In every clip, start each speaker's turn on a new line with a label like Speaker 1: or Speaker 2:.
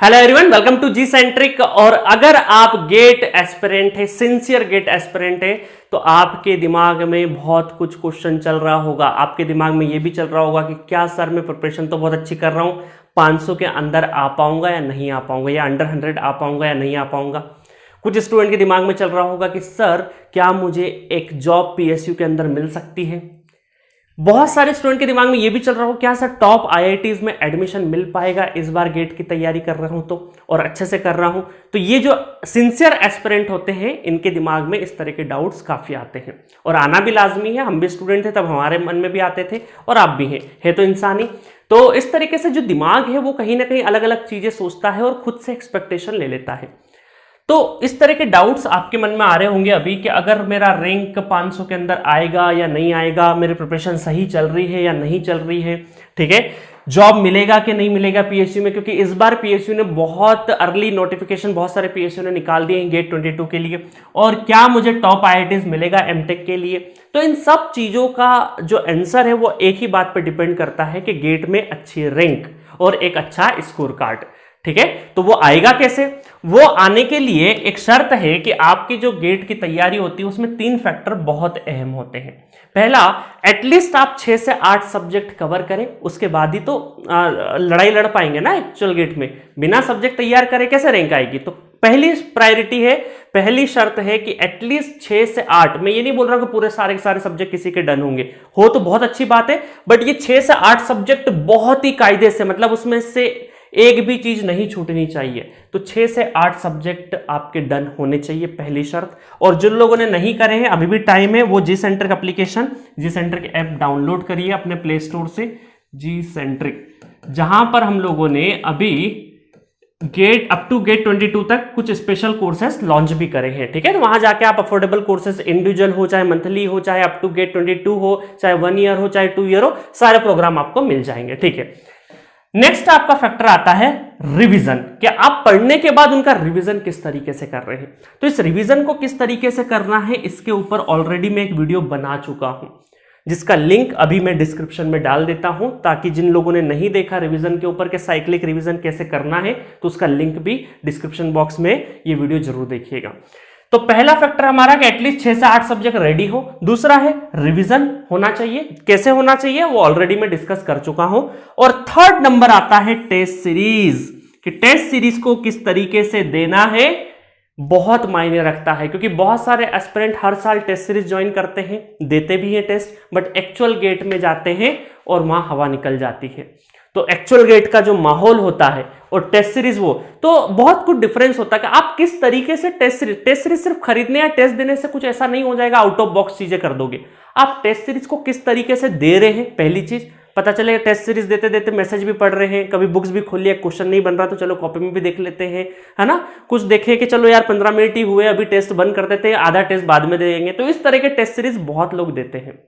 Speaker 1: Hello everyone, welcome to G centric. और अगर आप गेट एस्पिरेंट है, सिंसियर गेट एस्पिरेंट है, तो आपके दिमाग में बहुत कुछ क्वेश्चन चल रहा होगा। आपके दिमाग में ये भी चल रहा होगा कि क्या सर मैं प्रिपरेशन तो बहुत अच्छी कर रहा हूँ, 500 के अंदर आ पाऊंगा या नहीं आ पाऊंगा, या अंडर 100 आ पाऊंगा या नहीं आ पाऊंगा। कुछ स्टूडेंट के दिमाग में चल रहा होगा कि सर क्या मुझे एक जॉब पीएसयू के अंदर मिल सकती है। बहुत सारे स्टूडेंट के दिमाग में ये भी चल रहा हो क्या सर टॉप आईआईटीज में एडमिशन मिल पाएगा इस बार गेट की तैयारी कर रहा हूं तो, और अच्छे से कर रहा हूं तो। ये जो सिंसियर एस्पिरेंट होते हैं इनके दिमाग में इस तरह के डाउट्स काफी आते हैं, और आना भी लाजमी है। हम भी स्टूडेंट थे तब हमारे मन में भी आते थे, और आप भी हैं, है तो इंसानी। तो इस तरीके से जो दिमाग है वो कहीं ना कहीं अलग अलग चीजें सोचता है और खुद से एक्सपेक्टेशन ले लेता है। तो इस तरह के डाउट्स आपके मन में आ रहे होंगे अभी कि अगर मेरा रैंक 500 के अंदर आएगा या नहीं आएगा, मेरी प्रिपरेशन सही चल रही है या नहीं चल रही है, ठीक है, जॉब मिलेगा कि नहीं मिलेगा पीएसयू में, क्योंकि इस बार पीएसयू ने बहुत अर्ली नोटिफिकेशन बहुत सारे पीएसयू ने निकाल दिए हैं गेट 22 के लिए, और क्या मुझे टॉप आईआईटीज मिलेगा एमटेक के लिए। तो इन सब चीजों का जो आंसर है वो एक ही बात पर डिपेंड करता है कि गेट में अच्छी रैंक और एक अच्छा स्कोर कार्ड, ठीक है। तो वो आएगा कैसे? वो आने के लिए एक शर्त है कि आपकी जो गेट की तैयारी होती है उसमें 3 फैक्टर बहुत अहम होते हैं। पहला, एटलीस्ट आप 6 से 8 सब्जेक्ट कवर करें, उसके बाद ही तो लड़ाई लड़ पाएंगे ना एक्चुअल गेट में। बिना सब्जेक्ट तैयार करे कैसे रैंक आएगी? तो पहली प्रायोरिटी है, पहली शर्त है कि एटलीस्ट 6 से 8। मैं ये नहीं बोल रहा हूं कि पूरे सारे के सारे सब्जेक्ट किसी के डन होंगे, हो तो बहुत अच्छी बात है, बट ये 6 से 8 सब्जेक्ट बहुत ही कायदे से, मतलब उसमें से एक भी चीज नहीं छूटनी चाहिए। तो 6 से 8 सब्जेक्ट आपके डन होने चाहिए, पहली शर्त। और जिन लोगों ने नहीं करे हैं अभी भी टाइम है, वो जी सेंट्रिक एप्लीकेशन, जी सेंट्रिक ऐप डाउनलोड करिए अपने प्ले स्टोर से, जी सेंट्रिक, जहां पर हम लोगों ने अभी गेट अप टू गेट 22 तक कुछ स्पेशल कोर्सेस लॉन्च भी करे हैं, ठीक है। तो वहां जाके आप अफोर्डेबल कोर्सेस, इंडिविजुअल हो चाहे मंथली हो, चाहे अप टू गेट 22 हो, चाहे 1 ईयर हो, चाहे 2 ईयर हो, सारे प्रोग्राम आपको मिल जाएंगे, ठीक है। नेक्स्ट आपका फैक्टर आता है रिवीजन, कि आप पढ़ने के बाद उनका रिवीजन किस तरीके से कर रहे हैं। तो इस रिवीजन को किस तरीके से करना है इसके ऊपर ऑलरेडी मैं एक वीडियो बना चुका हूं, जिसका लिंक अभी मैं डिस्क्रिप्शन में डाल देता हूं, ताकि जिन लोगों ने नहीं देखा रिवीजन के ऊपर के साइक्लिक रिवीजन कैसे करना है, तो उसका लिंक भी डिस्क्रिप्शन बॉक्स में, ये वीडियो जरूर देखिएगा। तो पहला फैक्टर हमारा कि एटलीस्ट 6 से 8 सब्जेक्ट रेडी हो। दूसरा है रिवीजन होना चाहिए। कैसे होना चाहिए वो ऑलरेडी मैं डिस्कस कर चुका हूं। और थर्ड नंबर आता है टेस्ट सीरीज, कि टेस्ट सीरीज को किस तरीके से देना है बहुत मायने रखता है, क्योंकि बहुत सारे एस्पिरेंट हर साल टेस्ट सीरीज ज्वाइन करते हैं, देते भी हैं टेस्ट, बट एक्चुअल गेट में जाते हैं और वहां हवा निकल जाती है। तो एक्चुअल गेट का जो माहौल होता है और टेस्ट सीरीज, वो तो बहुत कुछ डिफरेंस होता है कि आप किस तरीके से टेस्ट सीरीज सिर्फ खरीदने या टेस्ट देने से कुछ ऐसा नहीं हो जाएगा, आउट ऑफ बॉक्स चीजें कर दोगे। आप टेस्ट सीरीज को किस तरीके से दे रहे हैं, पहली चीज पता चलेगा। टेस्ट सीरीज देते देते मैसेज भी पढ़ रहे हैं, कभी बुक्स भी खोल लिया, क्वेश्चन नहीं बन रहा तो चलो कॉपी में भी देख लेते हैं, है ना। कुछ देखे कि चलो यार 15 मिनट ही हुए, अभी टेस्ट बंद कर देते हैं, आधा टेस्ट बाद में देंगे। तो इस तरह के टेस्ट सीरीज बहुत लोग देते हैं,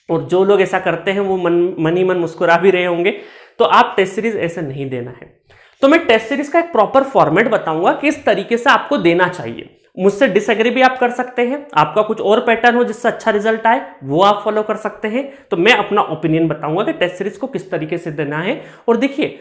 Speaker 1: और जो लोग ऐसा करते हैं वो मन ही मन मुस्कुरा भी रहे होंगे। तो आप टेस्ट सीरीज ऐसे नहीं देना है। तो मैं टेस्ट सीरीज का एक प्रॉपर फॉर्मेट बताऊंगा किस तरीके से आपको देना चाहिए। मुझसे डिसएग्री भी आप कर सकते हैं, आपका कुछ और पैटर्न हो जिससे अच्छा रिजल्ट आए वो आप फॉलो कर सकते हैं। तो मैं अपना ओपिनियन बताऊंगा कि टेस्ट सीरीज को किस तरीके से देना है। और देखिए,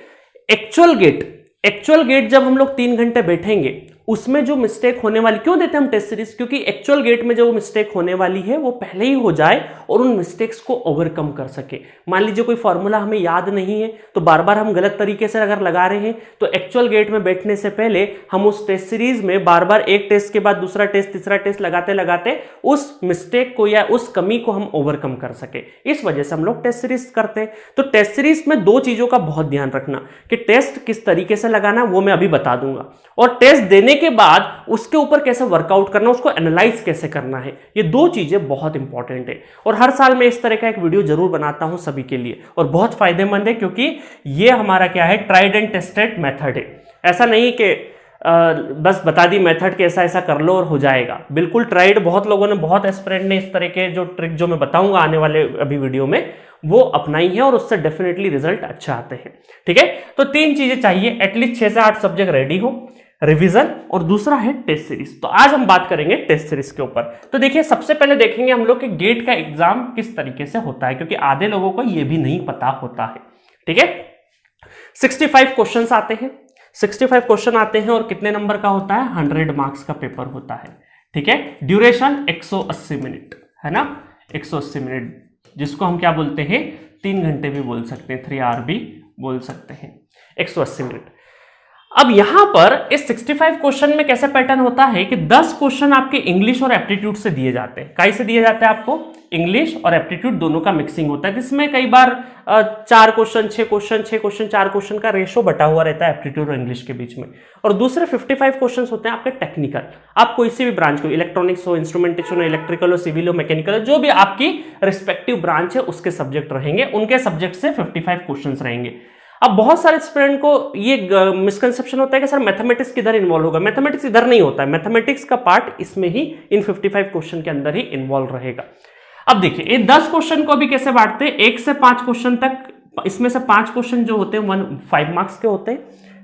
Speaker 1: एक्चुअल गेट जब हम लोग 3 घंटे बैठेंगे उसमें जो मिस्टेक होने वाली, क्यों देते हैं हम टेस्ट सीरीज, क्योंकि एक्चुअल गेट में जो मिस्टेक होने वाली है वो पहले ही हो जाए और उन मिस्टेक्स को ओवरकम कर सके। मान लीजिए कोई फॉर्मूला हमें याद नहीं है, तो बार बार हम गलत तरीके से अगर लगा रहे हैं, तो एक्चुअल गेट में बैठने से पहले हम उस टेस्ट सीरीज में बार बार एक टेस्ट के बाद दूसरा टेस्ट, तीसरा टेस्ट लगाते लगाते उस मिस्टेक को या उस कमी को हम ओवरकम कर सके। इस वजह से हम लोग टेस्ट सीरीज करते हैं। तो टेस्ट सीरीज में 2 चीजों का बहुत ध्यान रखना, कि टेस्ट किस तरीके से लगाना वो मैं अभी बता दूंगा, और टेस्ट देने के बाद उसके ऊपर कैसे वर्कआउट करना, उसको एनालाइज कैसे करना है। ये 2 चीजें बहुत इंपॉर्टेंट है, और हर साल मैं इस तरह का एक वीडियो जरूर बनाता हूं सभी के लिए, और बहुत फायदेमंद है, क्योंकि ये हमारा क्या है, ट्राइड एंड टेस्टेड मेथड है। ऐसा नहीं कि बस बता दी मेथड के ऐसा ऐसा कर लो और हो जाएगा, बिल्कुल ट्राइड। बहुत लोगों ने, बहुत एस्पिरेंट ने इस तरह के जो ट्रिक जो मैं बताऊंगा आने वाले अभी वीडियो में, वो अपनाई है, और उससे डेफिनेटली रिजल्ट अच्छा आते हैं, ठीक है। तो 3 चीजें चाहिए, एटलीस्ट 6 से 8 सब्जेक्ट रेडी हो, रिवीजन, और दूसरा है टेस्ट सीरीज। तो आज हम बात करेंगे टेस्ट सीरीज के ऊपर। तो देखिए, सबसे पहले देखेंगे हम लोग कि गेट का एग्जाम किस तरीके से होता है, क्योंकि आधे लोगों को यह भी नहीं पता होता है, ठीक है। 65 क्वेश्चंस आते हैं। 65 क्वेश्चन आते हैं और कितने नंबर का होता है, 100 मार्क्स का पेपर होता है। ठीक है, ड्यूरेशन 180 मिनट है ना, 180 मिनट, जिसको हम क्या बोलते हैं, 3 घंटे भी बोल सकते हैं, 3 आवर भी बोल सकते हैं, 180 मिनट। अब यहां पर इस 65 क्वेश्चन में कैसे पैटर्न होता है कि 10 क्वेश्चन आपके इंग्लिश और एप्टीट्यूड से दिए जाते हैं। काई से दिए जाते हैं आपको, इंग्लिश और एप्टीट्यूड दोनों का मिक्सिंग होता है, जिसमें कई बार 4 क्वेश्चन 6 क्वेश्चन 6 क्वेश्चन 4 क्वेश्चन का रेशो बटा हुआ रहता है एप्टीट्यूड और इंग्लिश के बीच में। और दूसरे 55 क्वेश्चन होते हैं आपके टेक्निकल, आप कोई सी भी ब्रांच को, इलेक्ट्रॉनिक्स हो, इंस्ट्रूमेंटेशन हो, इलेक्ट्रिकल हो, सिविल हो, मैकेनिकल हो, जो भी आपकी रिस्पेक्टिव ब्रांच है उसके सब्जेक्ट रहेंगे, उनके सब्जेक्ट से 55 क्वेश्चन रहेंगे। अब बहुत सारे स्टूडेंट को ये मिसकंसेप्शन होता है कि सर मैथमेटिक्स किधर इन्वॉल्व होगा, मैथमेटिक्स इधर नहीं होता है, मैथमेटिक्स का पार्ट इसमें ही इन 55 क्वेश्चन के अंदर ही इन्वॉल्व रहेगा। अब देखिए ये 10 क्वेश्चन को भी कैसे बांटते हैं, 1 से 5 क्वेश्चन तक, इसमें से 5 क्वेश्चन जो होते हैं 5 मार्क्स के होते हैं,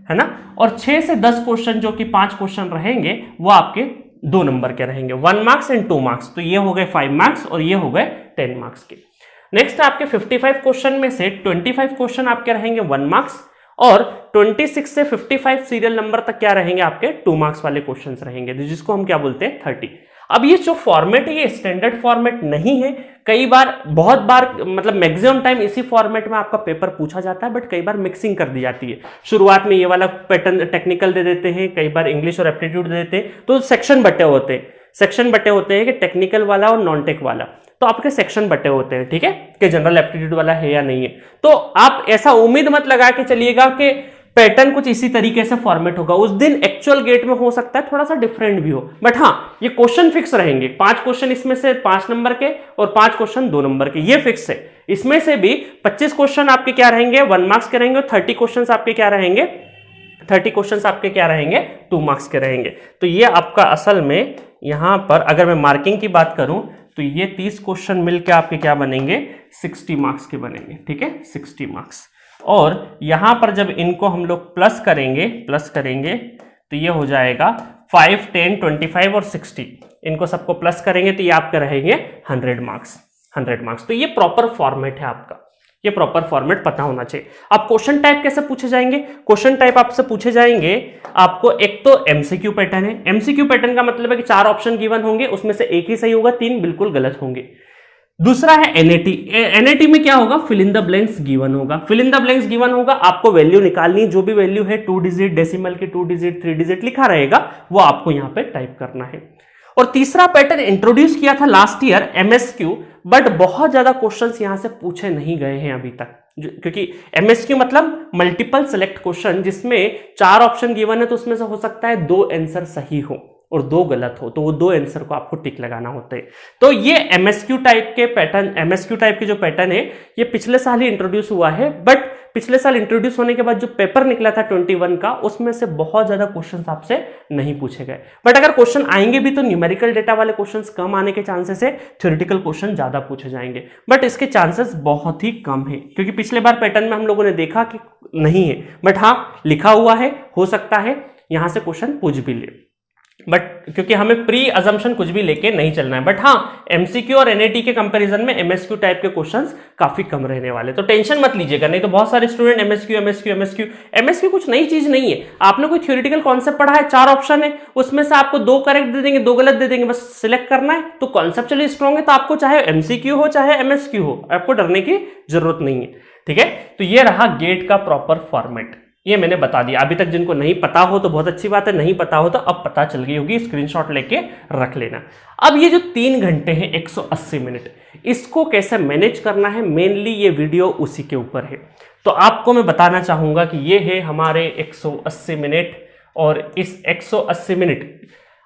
Speaker 1: है ना, और 6 से 10 क्वेश्चन जो कि 5 क्वेश्चन रहेंगे वो आपके 2 नंबर के रहेंगे, 1 मार्क्स एंड 2 मार्क्स, तो ये हो गए 5 मार्क्स और ये हो गए 10 मार्क्स के। नेक्स्ट आपके 55 क्वेश्चन में से 25 क्वेश्चन आपके रहेंगे 1 मार्क्स और 26 से 55 सीरियल नंबर तक क्या रहेंगे आपके 2 मार्क्स वाले क्वेश्चंस रहेंगे, जिसको हम क्या बोलते हैं 30। अब ये जो फॉर्मेट है ये स्टैंडर्ड फॉर्मेट नहीं है, कई बार बहुत बार मतलब मैक्सिमम टाइम इसी फॉर्मेट में आपका पेपर पूछा जाता है, बट कई बार मिक्सिंग कर दी जाती है। शुरुआत में ये वाला पैटर्न टेक्निकल दे देते हैं, कई बार इंग्लिश और एप्टीट्यूड दे देते हैं, तो सेक्शन बटे होते हैं कि टेक्निकल वाला और नॉन टेक वाला, तो आपके सेक्शन बटे होते हैं, ठीक है, कि जनरल एप्टीट्यूड वाला है या नहीं है। तो आप ऐसा उम्मीद मत लगा के चलिएगा कि पैटर्न कुछ इसी तरीके से फॉर्मेट होगा, उस दिन एक्चुअल गेट में हो सकता है थोड़ा सा डिफरेंट भी हो, बट हाँ ये क्वेश्चन फिक्स रहेंगे, 5 क्वेश्चन इसमें से 5 नंबर के और 5 क्वेश्चन 2 नंबर के, ये फिक्स है। इसमें से भी 25 क्वेश्चन आपके क्या रहेंगे 1 मार्क्स के रहेंगे और 30 क्वेश्चन आपके क्या रहेंगे 2 मार्क्स के रहेंगे। तो ये आपका असल में यहां पर अगर मैं मार्किंग की बात करूं तो ये 30 क्वेश्चन मिलकर आपके क्या बनेंगे 60 मार्क्स के बनेंगे, ठीक है, 60 मार्क्स। और यहां पर जब इनको हम लोग प्लस करेंगे तो ये हो जाएगा 5, 10, 25 और 60, इनको सबको प्लस करेंगे तो ये आपके रहेंगे 100 मार्क्स। तो ये प्रॉपर फॉर्मेट है आपका, ये प्रॉपर फॉर्मेट पता होना चाहिए। अब क्वेश्चन टाइप कैसे पूछे जाएंगे, क्वेश्चन टाइप आपसे पूछे जाएंगे आपको, एक तो एमसीक्यू पैटर्न है, एमसीक्यू पैटर्न का मतलब है कि 4 ऑप्शन गिवन होंगे, उसमें से एक ही सही होगा, 3 बिल्कुल गलत होंगे। दूसरा है एनएटी, एनएटी में क्या होगा fill in the blanks given होगा, आपको वैल्यू निकालनी, जो भी वैल्यू है 2 डिजिट, डेसिमल की 2 डिजिट 3 डिजिट लिखा रहेगा वो आपको यहां पे टाइप करना है। और तीसरा पैटर्न इंट्रोड्यूस किया था लास्ट ईयर एमएसक्यू, बट बहुत ज्यादा क्वेश्चंस यहां से पूछे नहीं गए हैं अभी तक, क्योंकि एमएसक्यू मतलब मल्टीपल सेलेक्ट क्वेश्चन, जिसमें 4 ऑप्शन गिवन है तो उसमें से हो सकता है 2 आंसर सही हो और 2 गलत हो, तो वो 2 आंसर को आपको टिक लगाना होता है। तो ये एमएसक्यू टाइप के जो पैटर्न है ये पिछले साल ही इंट्रोड्यूस हुआ है, बट पिछले साल इंट्रोड्यूस होने के बाद जो पेपर निकला था 21 का, उसमें से बहुत ज्यादा क्वेश्चंस आपसे नहीं पूछे गए। बट अगर क्वेश्चन आएंगे भी तो न्यूमेरिकल डेटा वाले क्वेश्चंस कम आने के चांसेस है, थ्योरेटिकल क्वेश्चन ज्यादा पूछे जाएंगे, बट इसके चांसेस बहुत ही कम है, क्योंकि पिछले बार पैटर्न में हम लोगों ने देखा कि नहीं है, बट हाँ लिखा हुआ है, हो सकता है यहां से क्वेश्चन पूछ भी ले, बट क्योंकि हमें प्री अजम्पशन कुछ भी लेके नहीं चलना है। बट हाँ एमसीक्यू और एनएटी के कंपैरिजन में एमएसक्यू टाइप के क्वेश्चंस काफी कम रहने वाले, तो टेंशन मत लीजिएगा, नहीं तो बहुत सारे स्टूडेंट एमएसक्यू कुछ नई चीज नहीं है। आपने कोई थ्योरेटिकल कॉन्सेप्ट पढ़ा है, 4 ऑप्शन है, उसमें से आपको 2 करेक्ट दे देंगे, 2 गलत दे देंगे, बस सिलेक्ट करना है, तो कॉन्सेप्चुअली स्ट्रॉन्ग है, तो आपको चाहे एमसीक्यू हो चाहे एमएसक्यू हो, आपको डरने की जरूरत नहीं है, ठीक है। तो ये रहा गेट का प्रॉपर फॉर्मेट, ये मैंने बता दिया। अभी तक जिनको नहीं पता हो तो बहुत अच्छी बात है, नहीं पता हो तो अब पता चल गई होगी, स्क्रीनशॉट लेके रख लेना। अब ये जो 3 घंटे हैं 180 मिनट, इसको कैसे मैनेज करना है, मेनली ये वीडियो उसी के ऊपर है। तो आपको मैं बताना चाहूंगा कि ये है हमारे 180 मिनट, और इस 180 मिनट,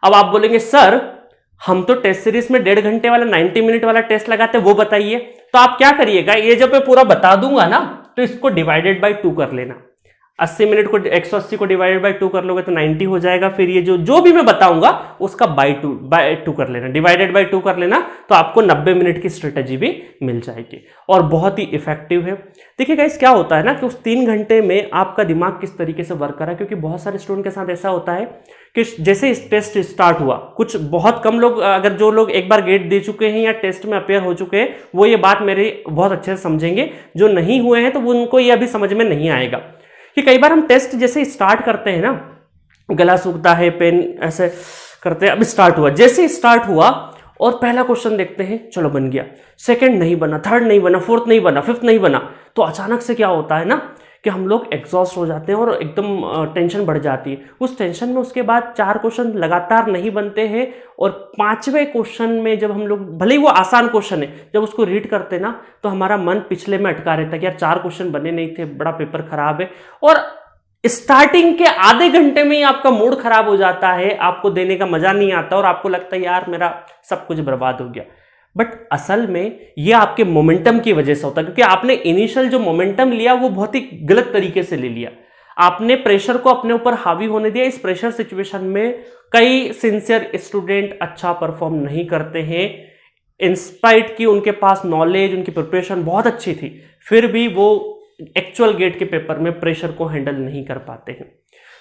Speaker 1: अब आप बोलेंगे सर हम तो टेस्ट सीरीज में 1.5 घंटे वाला 90 मिनट वाला टेस्ट लगाते हैं, वो बताइए। तो आप क्या करिएगा, ये जब मैं पूरा बता दूंगा ना तो इसको डिवाइडेड बाई 2 कर लेना, 80 मिनट को 180 को डिवाइडेड बाई 2 कर लोगे तो 90 हो जाएगा। फिर ये जो भी मैं बताऊंगा उसका बाई टू कर लेना, डिवाइडेड बाई 2 कर लेना, तो आपको 90 मिनट की स्ट्रेटेजी भी मिल जाएगी और बहुत ही इफेक्टिव है। देखिए गाइस क्या होता है ना कि उस 3 घंटे में आपका दिमाग किस तरीके से वर्क कर रहा है, क्योंकि बहुत सारे स्टूडेंट के साथ ऐसा होता है कि जैसे इस टेस्ट स्टार्ट हुआ, कुछ बहुत कम लोग, अगर जो लोग एक बार गेट दे चुके हैं या टेस्ट में अपेयर हो चुके हैं, वो ये बात मेरी बहुत अच्छे से समझेंगे, जो नहीं हुए हैं तो उनको ये अभी समझ में नहीं आएगा। कि कई बार हम टेस्ट जैसे स्टार्ट करते हैं ना, गला सूखता है, पेन ऐसे करते हैं, अब स्टार्ट हुआ, जैसे ही स्टार्ट हुआ और पहला क्वेश्चन देखते हैं, चलो बन गया, सेकंड नहीं बना, थर्ड नहीं बना, फोर्थ नहीं बना, फिफ्थ नहीं बना, तो अचानक से क्या होता है ना कि हम लोग एग्जॉस्ट हो जाते हैं और एकदम टेंशन बढ़ जाती है। उस टेंशन में उसके बाद 4 क्वेश्चन लगातार नहीं बनते हैं और 5वें क्वेश्चन में जब हम लोग, भले ही वो आसान क्वेश्चन है, जब उसको रीड करते ना तो हमारा मन पिछले में अटका रहता है कि यार 4 क्वेश्चन बने नहीं थे, बड़ा पेपर खराब है, और स्टार्टिंग के आधे घंटे में ही आपका मूड खराब हो जाता है, आपको देने का मजा नहीं आता और आपको लगता है यार मेरा सब कुछ बर्बाद हो गया। बट असल में ये आपके मोमेंटम की वजह से होता है, क्योंकि आपने इनिशियल जो मोमेंटम लिया वो बहुत ही गलत तरीके से ले लिया। आपने प्रेशर को अपने ऊपर हावी होने दिया। इस प्रेशर सिचुएशन में कई सिंसियर स्टूडेंट अच्छा परफॉर्म नहीं करते हैं, इंस्पाइट की उनके पास नॉलेज, उनकी प्रिपरेशन बहुत अच्छी थी, फिर भी वो एक्चुअल गेट के पेपर में प्रेशर को हैंडल नहीं कर पाते हैं।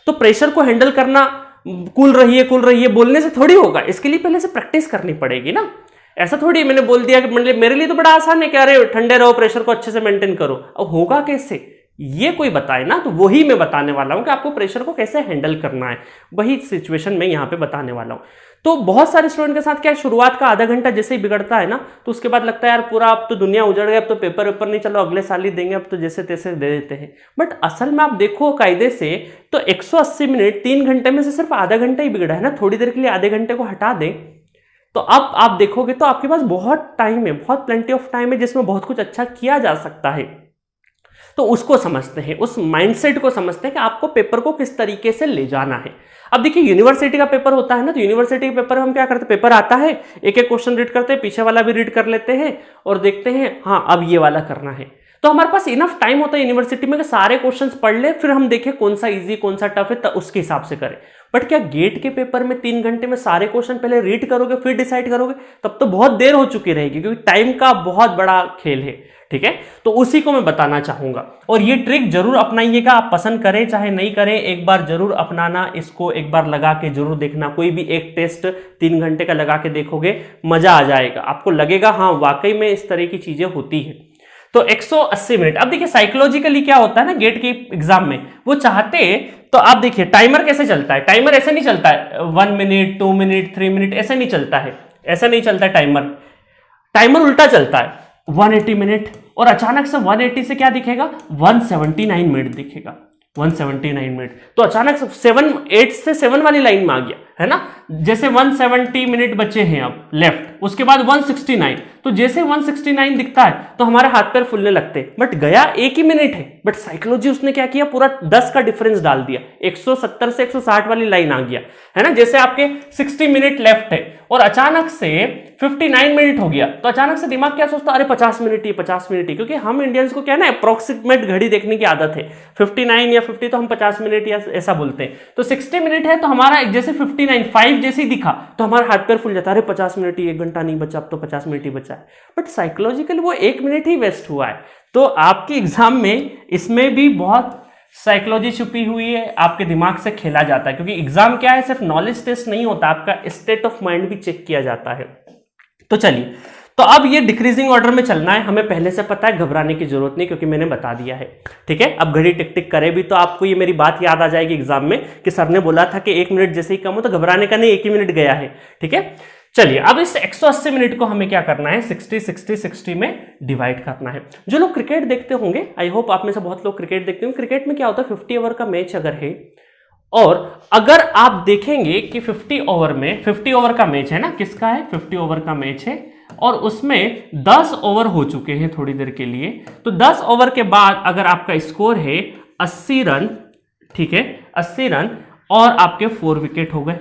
Speaker 1: तो प्रेशर को हैंडल करना कूल रहिए बोलने से थोड़ी होगा, इसके लिए पहले से प्रैक्टिस करनी पड़ेगी ना। ऐसा थोड़ी मैंने बोल दिया कि मेरे लिए तो बड़ा आसान है, कह रहे ठंडे रहो, प्रेशर को अच्छे से मेंटेन करो, अब होगा कैसे ये कोई बताए ना, तो वही मैं बताने वाला हूं कि आपको प्रेशर को कैसे हैंडल करना है, वही सिचुएशन में यहां पे बताने वाला हूं। तो बहुत सारे स्टूडेंट के साथ क्या, शुरुआत का आधा घंटा जैसे ही बिगड़ता है ना, तो उसके बाद लगता है यार पूरा अब तो दुनिया उजड़ गई, अब तो पेपर वेपर नहीं, चलो अगले साल ही देंगे, अब तो जैसे तैसे दे देते हैं। बट असल में आप देखो कायदे से तो 180 मिनट 3 घंटे में से सिर्फ आधा घंटा ही बिगड़ा है ना, थोड़ी देर के लिए आधे घंटे को हटा दें तो अब आप देखोगे तो आपके पास बहुत टाइम है, बहुत प्लेंटी ऑफ टाइम है जिसमें बहुत कुछ अच्छा किया जा सकता है। तो उसको समझते हैं, उस माइंडसेट को समझते हैं कि आपको पेपर को किस तरीके से ले जाना है। अब देखिए यूनिवर्सिटी का पेपर होता है ना, तो यूनिवर्सिटी के पेपर में हम क्या करते हैं, पेपर आता है, एक एक क्वेश्चन रीड करते हैं, पीछे वाला भी रीड कर लेते हैं और देखते हैं हाँ अब ये वाला करना है। तो हमारे पास इनफ टाइम होता है यूनिवर्सिटी में कि सारे क्वेश्चंस पढ़ ले, फिर हम देखें कौन सा इजी कौन सा टफ है, तो उसके हिसाब से करें। बट क्या गेट के पेपर में 3 घंटे में सारे क्वेश्चन पहले रीड करोगे फिर डिसाइड करोगे, तब तो बहुत देर हो चुकी रहेगी, क्योंकि टाइम का बहुत बड़ा खेल है। ठीक है, तो उसी को मैं बताना चाहूंगा और ये ट्रिक जरूर अपनाइएगा, आप पसंद करें चाहे नहीं करें, एक बार जरूर अपनाना, इसको एक बार लगा के जरूर देखना। कोई भी एक टेस्ट 3 घंटे का लगा के देखोगे, मजा आ जाएगा, आपको लगेगा हाँ वाकई में इस तरह की चीजें होती है। तो 180 मिनट। अब देखिए साइकोलॉजिकली क्या होता है ना, गेट के एग्जाम में वो चाहते, तो आप देखिए टाइमर कैसे चलता है, टाइमर ऐसे नहीं चलता है 1 मिनट 2 मिनट 3 मिनट, ऐसे नहीं चलता है, ऐसा नहीं चलता है टाइमर उल्टा चलता है 180 मिनट, और अचानक से 180 से क्या दिखेगा 179 मिनट दिखेगा, 179 मिनट। तो अचानक से 8 से 7 वाली लाइन में आ गया है ना, जैसे 170 मिनट बचे हैं अब लेफ्ट, उसके बाद 169, तो जैसे 169 दिखता है तो हमारे हाथ पैर फूलने लगते हैं, बट गया 1 ही मिनट है, बट साइकोलॉजी उसने क्या किया, पूरा 10 का डिफरेंस डाल दिया, 170 से 160 वाली लाइन आ गया है ना। जैसे आपके 60 मिनट लेफ्ट है और अचानक से 59 मिनट हो गया, तो अचानक से दिमाग क्या सोचता है, अरे 50 मिनट ही 50 मिनट ही, क्योंकि हम इंडियंस को क्या है ना अप्रोक्सीमेट घड़ी देखने की आदत है, 59 या 50 तो हम 50 मिनट या ऐसा बोलते हैं, तो 60 मिनट है तो हमारा जैसे 59 5 जैसे ही दिखा तो हमारा हाथ पैर फूल जाता है, अरे 50 मिनट ही, 1 घंटा नहीं बचा, अब तो 50 मिनट ही बचा है, बट साइकोलॉजिकली वो 1 मिनट ही वेस्ट हुआ है। तो आपके एग्जाम में इसमें भी बहुत साइकोलॉजी छुपी हुई है, आपके दिमाग से खेला जाता है, क्योंकि एग्जाम क्या है, सिर्फ नॉलेज टेस्ट नहीं होता, आपका स्टेट ऑफ माइंड भी चेक किया जाता है। तो चलिए, तो अब ये डिक्रीजिंग ऑर्डर में चलना है, हमें पहले से पता है, घबराने की जरूरत नहीं, क्योंकि मैंने बता दिया है। ठीक है, अब घड़ी टिक टिक करे भी तो आपको ये मेरी बात याद आ जाएगी एग्जाम में कि सर ने बोला था कि 1 मिनट जैसे ही कम हो तो घबराने का नहीं, 1 ही मिनट गया है। ठीक है, चलिए अब इस 180 मिनट को हमें क्या करना है, 60 में डिवाइड करना है। जो लोग क्रिकेट देखते होंगे, आई होप आप में से बहुत लोग क्रिकेट देखते होंगे, क्रिकेट में क्या होता है 50 ओवर का मैच अगर है, और अगर आप देखेंगे कि 50 ओवर का मैच है ना, किसका है 50 ओवर का मैच है, और उसमें 10 ओवर हो चुके हैं थोड़ी देर के लिए, तो 10 ओवर के बाद अगर आपका स्कोर है 80 रन, ठीक है 80 रन, और आपके 4 विकेट हो गए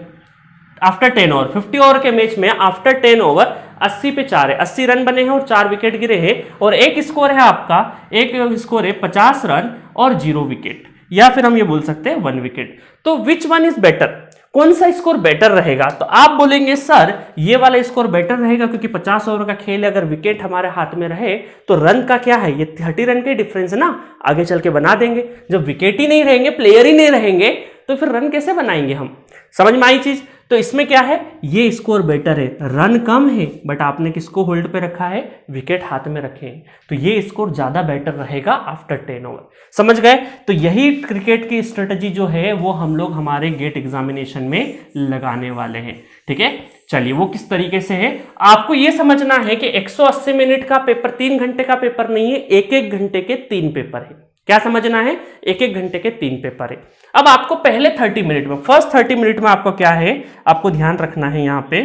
Speaker 1: आफ्टर 10 ओवर। 50 ओवर के मैच में आफ्टर 10 ओवर 80 पे 4 है, 80 रन बने हैं और 4 विकेट गिरे हैं, और एक स्कोर है आपका, एक स्कोर है 50 रन और 0 विकेट, या फिर हम ये बोल सकते हैं 1 विकेट। तो विच वन इज बेटर, कौन सा स्कोर बेटर रहेगा? तो आप बोलेंगे सर ये वाला स्कोर बेटर रहेगा, क्योंकि 50 ओवर का खेल है, अगर विकेट हमारे हाथ में रहे तो रन का क्या है, ये 30 रन के डिफरेंस है ना, आगे चल के बना देंगे। जब विकेट ही नहीं रहेंगे, प्लेयर ही नहीं रहेंगे, तो फिर रन कैसे बनाएंगे हम, समझ में आई चीज? तो इसमें क्या है, ये स्कोर बेटर है, रन कम है बट आपने किसको होल्ड पे रखा है, विकेट हाथ में रखे हैं, तो ये स्कोर ज्यादा बेटर रहेगा आफ्टर 10 ओवर। समझ गए? तो यही क्रिकेट की स्ट्रेटजी जो है वो हम लोग हमारे गेट एग्जामिनेशन में लगाने वाले हैं। ठीक है, चलिए वो किस तरीके से है आपको ये समझना है कि 180 मिनट का पेपर 3 घंटे का पेपर नहीं है, एक एक घंटे के 3 पेपर है। क्या समझना है, एक एक घंटे के 3 पेपर है। अब आपको पहले 30 मिनट में, फर्स्ट 30 मिनट में आपको क्या है, आपको ध्यान रखना है, यहां पे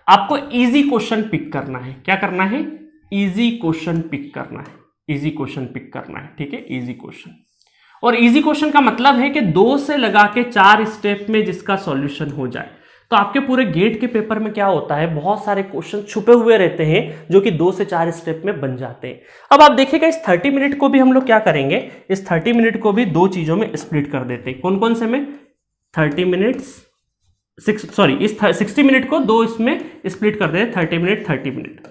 Speaker 1: आपको इजी क्वेश्चन पिक करना है। क्या करना है, इजी क्वेश्चन पिक करना है, इजी क्वेश्चन पिक करना है। ठीक है, इजी क्वेश्चन। और इजी क्वेश्चन का मतलब है कि 2 से लगा के 4 स्टेप में जिसका सॉल्यूशन हो जाए। तो आपके पूरे गेट के पेपर में क्या होता है, बहुत सारे क्वेश्चन छुपे हुए रहते हैं जो कि 2 से 4 स्टेप में बन जाते हैं। अब आप देखिएगा इस 30 मिनट को भी हम लोग क्या करेंगे, इस 30 मिनट को भी 2 चीजों में स्प्लिट कर देते हैं। कौन कौन से में, 30 मिनट्स, इस 60 मिनट को 2 इसमें स्प्लिट कर देते, 30 मिनट 30 मिनट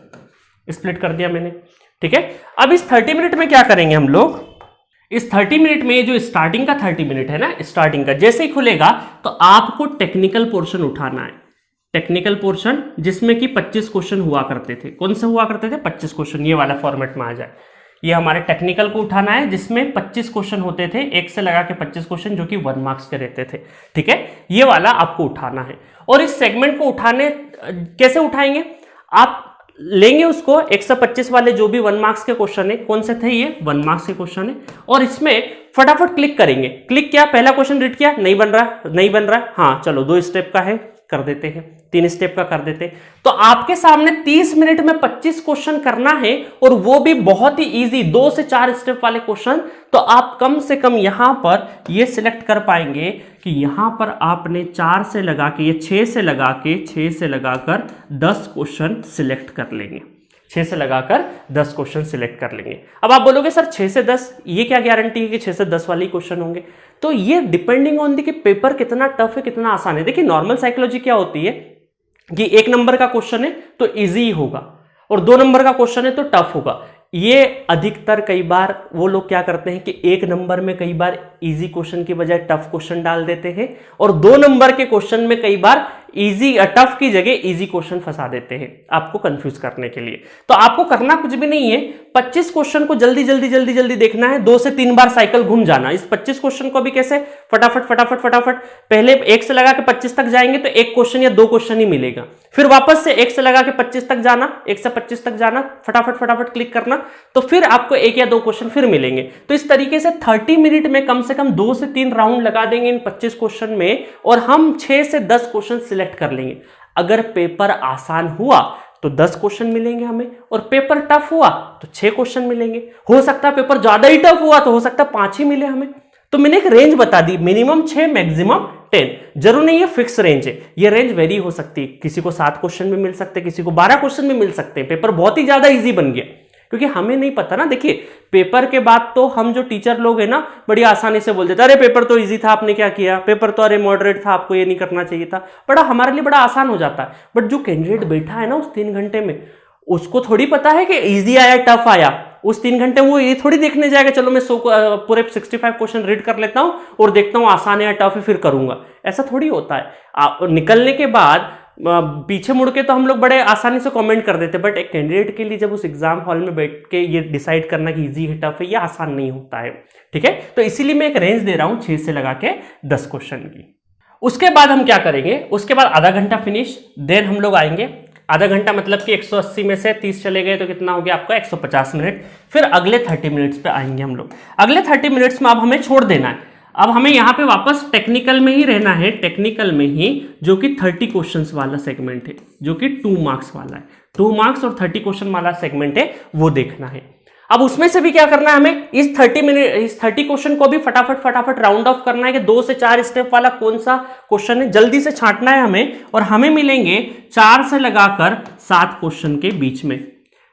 Speaker 1: स्प्लिट कर दिया मैंने। ठीक है, अब इस 30 मिनट में क्या करेंगे हम लोग, इस 30 मिनट में जो स्टार्टिंग का 30 मिनट है ना, स्टार्टिंग का जैसे ही खुलेगा तो आपको टेक्निकल पोर्शन उठाना है। टेक्निकल पोर्शन जिसमें कि 25 क्वेश्चन हुआ करते थे। कौन से हुआ करते थे, 25 क्वेश्चन, ये वाला फॉर्मेट में आ जाए। ये हमारे टेक्निकल को उठाना है जिसमें 25 क्वेश्चन होते थे, 1 से लगा के 25 क्वेश्चन जो कि 1 मार्क्स के रहते थे। ठीक है, ये वाला आपको उठाना है। और इस सेगमेंट को उठाने कैसे उठाएंगे, आप लेंगे उसको 125 वाले जो भी 1 मार्क्स के क्वेश्चन है, कौन से थे ये 1 मार्क्स के क्वेश्चन है, और इसमें फटाफट क्लिक करेंगे। क्लिक किया, पहला क्वेश्चन रीड किया, नहीं बन रहा, नहीं बन रहा, हाँ चलो 2 स्टेप का है, कर देते हैं, 3 स्टेप का कर देते हैं। तो आपके सामने 30 मिनट में 25 क्वेश्चन करना है, और वो भी बहुत ही इजी 2 से 4 स्टेप वाले क्वेश्चन। तो आप कम से कम यहां पर ये सिलेक्ट कर पाएंगे कि यहां पर आपने 4 से लगा के, ये 6 से लगाकर 10 क्वेश्चन सिलेक्ट कर लेंगे, 6 से लगाकर 10 क्वेश्चन सिलेक्ट कर लेंगे। अब आप बोलोगे सर 6 से 10 ये क्या गारंटी है कि 6 से 10 वाले क्वेश्चन होंगे, तो ये डिपेंडिंग ऑन दी कि पेपर कितना टफ है, कितना आसान है। देखिए नॉर्मल साइकोलॉजी क्या होती है कि 1 नंबर का क्वेश्चन है तो इजी होगा, और 2 नंबर का क्वेश्चन है तो टफ होगा। ये अधिकतर कई बार वो लोग क्या करते हैं कि 1 नंबर में कई बार इजी क्वेश्चन की बजाय टफ क्वेश्चन डाल देते हैं, और 2 नंबर के क्वेश्चन में कई बार इजी टफ की जगह इजी क्वेश्चन फंसा देते हैं आपको कंफ्यूज करने के लिए। तो आपको करना कुछ भी नहीं है, 25 क्वेश्चन को जल्दी जल्दी जल्दी जल्दी देखना है, 2 से 3 बार साइकिल घूम जाना। इस 25 क्वेश्चन को भी कैसे, फटाफट फटाफट फटाफट, पहले 1 से लगा के 25 तक जाएंगे तो 1 क्वेश्चन या 2 क्वेश्चन ही मिलेगा, फिर वापस से 1 से लगा के 25 तक जाना, 1 से 25 तक जाना, फटाफट फटाफट क्लिक करना, तो फिर आपको 1 या 2 क्वेश्चन फिर मिलेंगे। तो इस तरीके से 30 मिनट में कम से कम 2 से 3 राउंड लगा देंगे इन 25 क्वेश्चन में, और हम 6 से 10 क्वेश्चन सिलेक्ट कर लेंगे। अगर पेपर आसान हुआ तो 10 क्वेश्चन मिलेंगे हमें, और पेपर टफ हुआ तो 6 क्वेश्चन मिलेंगे। हो सकता है पेपर ज्यादा ही टफ हुआ तो हो सकता है 5 ही मिले हमें। तो मैंने एक रेंज बता दी, मिनिमम 6 मैक्सिमम 10, जरूर नहीं है फिक्स रेंज है, ये रेंज वेरी हो सकती है, किसी को 7 क्वेश्चन भी मिल सकते हैं, किसी को 12 क्वेश्चन भी मिल सकते हैं। पेपर बहुत ही ज्यादा इजी बन गया, क्योंकि हमें नहीं पता ना। देखिए पेपर के बाद तो हम जो टीचर लोग हैं ना बड़ी आसानी से बोल देते, अरे पेपर तो इजी था, आपने क्या किया, पेपर तो अरे मॉडरेट था, आपको ये नहीं करना चाहिए था, बड़ा हमारे लिए बड़ा आसान हो जाता है। बट जो कैंडिडेट बैठा है ना उस 3 घंटे में, उसको थोड़ी पता है कि इजी आया टफ आया। उस 3 घंटे वो ये थोड़ी देखने जाएगा चलो मैं पूरे 65 क्वेश्चन रीड कर लेता हूं और देखता हूं आसान है या टफ है फिर करूंगा, ऐसा थोड़ी होता है। निकलने के बाद पीछे मुड़ के तो हम लोग बड़े आसानी से कमेंट कर देते, बट एक कैंडिडेट के लिए जब उस एग्जाम हॉल में बैठ के ये डिसाइड करना कि इजी है टफ है, ये आसान नहीं होता है। ठीक है, तो इसीलिए मैं एक रेंज दे रहा हूं 6 से लगा के 10 क्वेश्चन की। उसके बाद हम क्या करेंगे, उसके बाद आधा घंटा फिनिश, देन हम लोग आएंगे, आधा घंटा मतलब कि 180 में से 30 चले गए तो कितना हो गया आपका 150 मिनट। फिर अगले 30 मिनट्स पे आएंगे हम लोग। अगले 30 मिनट्स में अब हमें छोड़ देना है, अब हमें यहां पे वापस टेक्निकल में ही रहना है, टेक्निकल में ही, जो कि 30 क्वेश्चंस वाला सेगमेंट है, जो कि 2 मार्क्स वाला है। 2 मार्क्स और 30 क्वेश्चन वाला सेगमेंट है, वो देखना है। अब उसमें से भी क्या करना है हमें, इस 30 क्वेश्चन को भी फटाफट फटाफट राउंड ऑफ करना है कि 2 से 4 स्टेप वाला कौन सा क्वेश्चन है, जल्दी से छांटना है हमें, और हमें मिलेंगे 4 से लगाकर 7 क्वेश्चन के बीच में।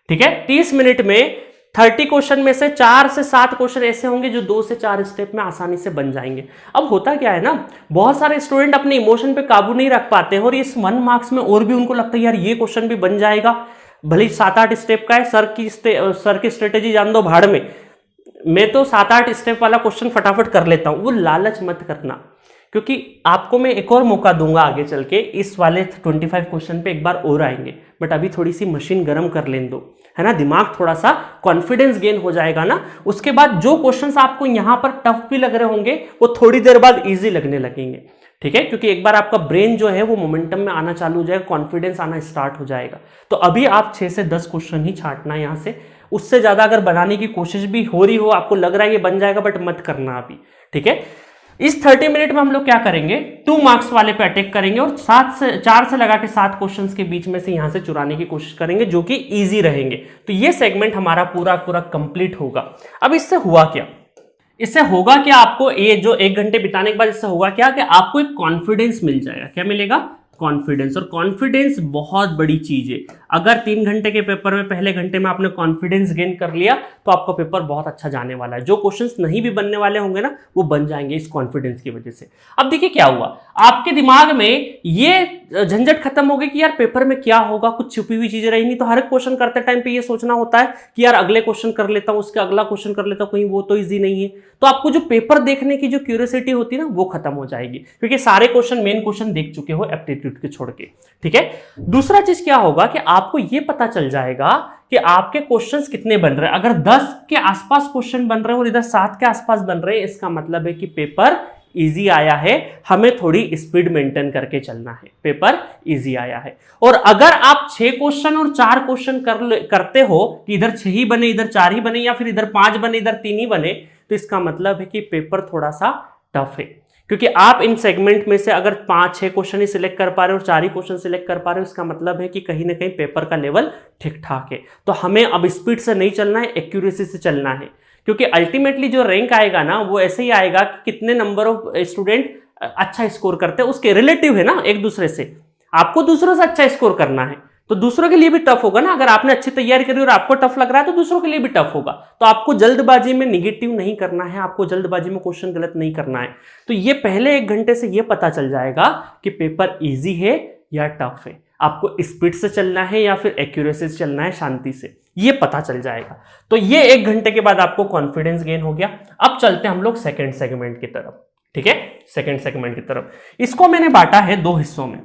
Speaker 1: ठीक है, 30 मिनट में 30 क्वेश्चन में से 4 से 7 क्वेश्चन ऐसे होंगे जो 2 से 4 स्टेप में आसानी से बन जाएंगे। अब होता क्या है ना, बहुत सारे स्टूडेंट अपने इमोशन पे काबू नहीं रख पाते हैं, और इस 1 मार्क्स में और भी उनको लगता है यार ये क्वेश्चन भी बन जाएगा, भले 7-8 स्टेप का है, सर की स्ट्रेटेजी जान दो भाड़ में, मैं तो 7-8 स्टेप वाला क्वेश्चन फटाफट कर लेता हूं। वो लालच मत करना, क्योंकि आपको मैं एक और मौका दूंगा आगे चल के, इस वाले 25 क्वेश्चन पे एक बार और आएंगे, बट अभी थोड़ी सी मशीन गर्म कर लें दो, है ना, दिमाग थोड़ा सा कॉन्फिडेंस गेन हो जाएगा ना, उसके बाद जो क्वेश्चंस आपको यहां पर टफ भी लग रहे होंगे वो थोड़ी देर बाद इजी लगने लगेंगे, ठीक है, क्योंकि एक बार आपका ब्रेन जो है वो मोमेंटम में आना चालू हो जाएगा, कॉन्फिडेंस आना स्टार्ट हो जाएगा। तो अभी आप 6 से 10 क्वेश्चन ही छांटना है यहां से, उससे ज्यादा अगर बनाने की कोशिश भी हो रही हो, आपको लग रहा है ये बन जाएगा, बट मत करना अभी, ठीक है। इस 30 मिनट में हम लोग क्या करेंगे, 2 मार्क्स वाले पे अटैक करेंगे और 4 से लगा के 7 क्वेश्चंस के बीच में से यहां से चुराने की कोशिश करेंगे जो कि इजी रहेंगे। तो ये सेगमेंट हमारा पूरा कंप्लीट होगा। अब इससे हुआ क्या, इससे होगा क्या, आपको ये जो 1 घंटे बिताने के बाद इससे होगा क्या कि आपको एक कॉन्फिडेंस मिल जाएगा। क्या मिलेगा, कॉन्फिडेंस। और कॉन्फिडेंस बहुत बड़ी चीज है। अगर 3 घंटे के पेपर में पहले घंटे में आपने कॉन्फिडेंस गेन कर लिया तो आपका पेपर बहुत अच्छा जाने वाला है। जो क्वेश्चंस नहीं भी बनने वाले होंगे ना, वो बन जाएंगे इस कॉन्फिडेंस की वजह से। अब देखिए क्या हुआ, आपके दिमाग में ये झंझट खत्म हो गई कि यार पेपर में क्या होगा, कुछ छुपी हुई चीजें रही नहीं। तो हर एक क्वेश्चन करते टाइम पे ये सोचना होता है कि यार अगले क्वेश्चन कर लेता हूं, उसके अगला क्वेश्चन कर लेता हूं, कहीं वो तो ईजी नहीं है। तो आपको जो पेपर देखने की जो क्यूरियोसिटी होती है ना, वो खत्म हो जाएगी, क्योंकि सारे क्वेश्चन मेन क्वेश्चन देख चुके हो एप्टीट्यूड के छोड़ के, ठीक है। दूसरा चीज क्या होगा कि आपको ये पता चल जाएगा कि आपके क्वेश्चंस कितने बन रहे हैं। अगर 10 के आसपास क्वेश्चन बन रहे हैं और इधर 7 के आसपास बन रहे हैं, इसका मतलब है कि पेपर इजी आया है। हमें थोड़ी स्पीड मेंटेन करके चलना है, पेपर इजी आया है। और अगर आप 6 क्वेश्चन और 4 क्वेश्चन करते हो कि इधर 6 ही बने, इधर 4 ही बने, या फिर इधर 5 बने, इधर 3 ही बने, तो इसका मतलब है कि पेपर थोड़ा सा टफ है। क्योंकि आप इन सेगमेंट में से अगर 5-6 क्वेश्चन ही सिलेक्ट कर पा रहे हो और 4 ही क्वेश्चन सिलेक्ट कर पा रहे हो, इसका मतलब है कि कहीं ना कहीं पेपर का लेवल ठीक ठाक है। तो हमें अब स्पीड से नहीं चलना है, एक्यूरेसी से चलना है, क्योंकि अल्टीमेटली जो रैंक आएगा ना, वो ऐसे ही आएगा कि कितने नंबर ऑफ स्टूडेंट अच्छा स्कोर करते हैं, उसके रिलेटिव है ना एक दूसरे से। आपको दूसरों से अच्छा स्कोर करना है तो दूसरों के लिए भी टफ होगा ना। अगर आपने अच्छी तैयारी करी और आपको टफ लग रहा है तो दूसरों के लिए भी टफ होगा। तो आपको जल्दबाजी में निगेटिव नहीं करना है, आपको जल्दबाजी में क्वेश्चन गलत नहीं करना है। तो ये पहले 1 घंटे से ये पता चल जाएगा कि पेपर इजी है या टफ है, आपको स्पीड से चलना है या फिर एक्यूरेसी से चलना है, शांति से, ये पता चल जाएगा। तो ये 1 घंटे के बाद आपको कॉन्फिडेंस गेन हो गया। अब चलते हैं हम लोग सेकेंड सेगमेंट की तरफ, ठीक है। सेकेंड सेगमेंट की तरफ इसको मैंने बांटा है 2 हिस्सों में।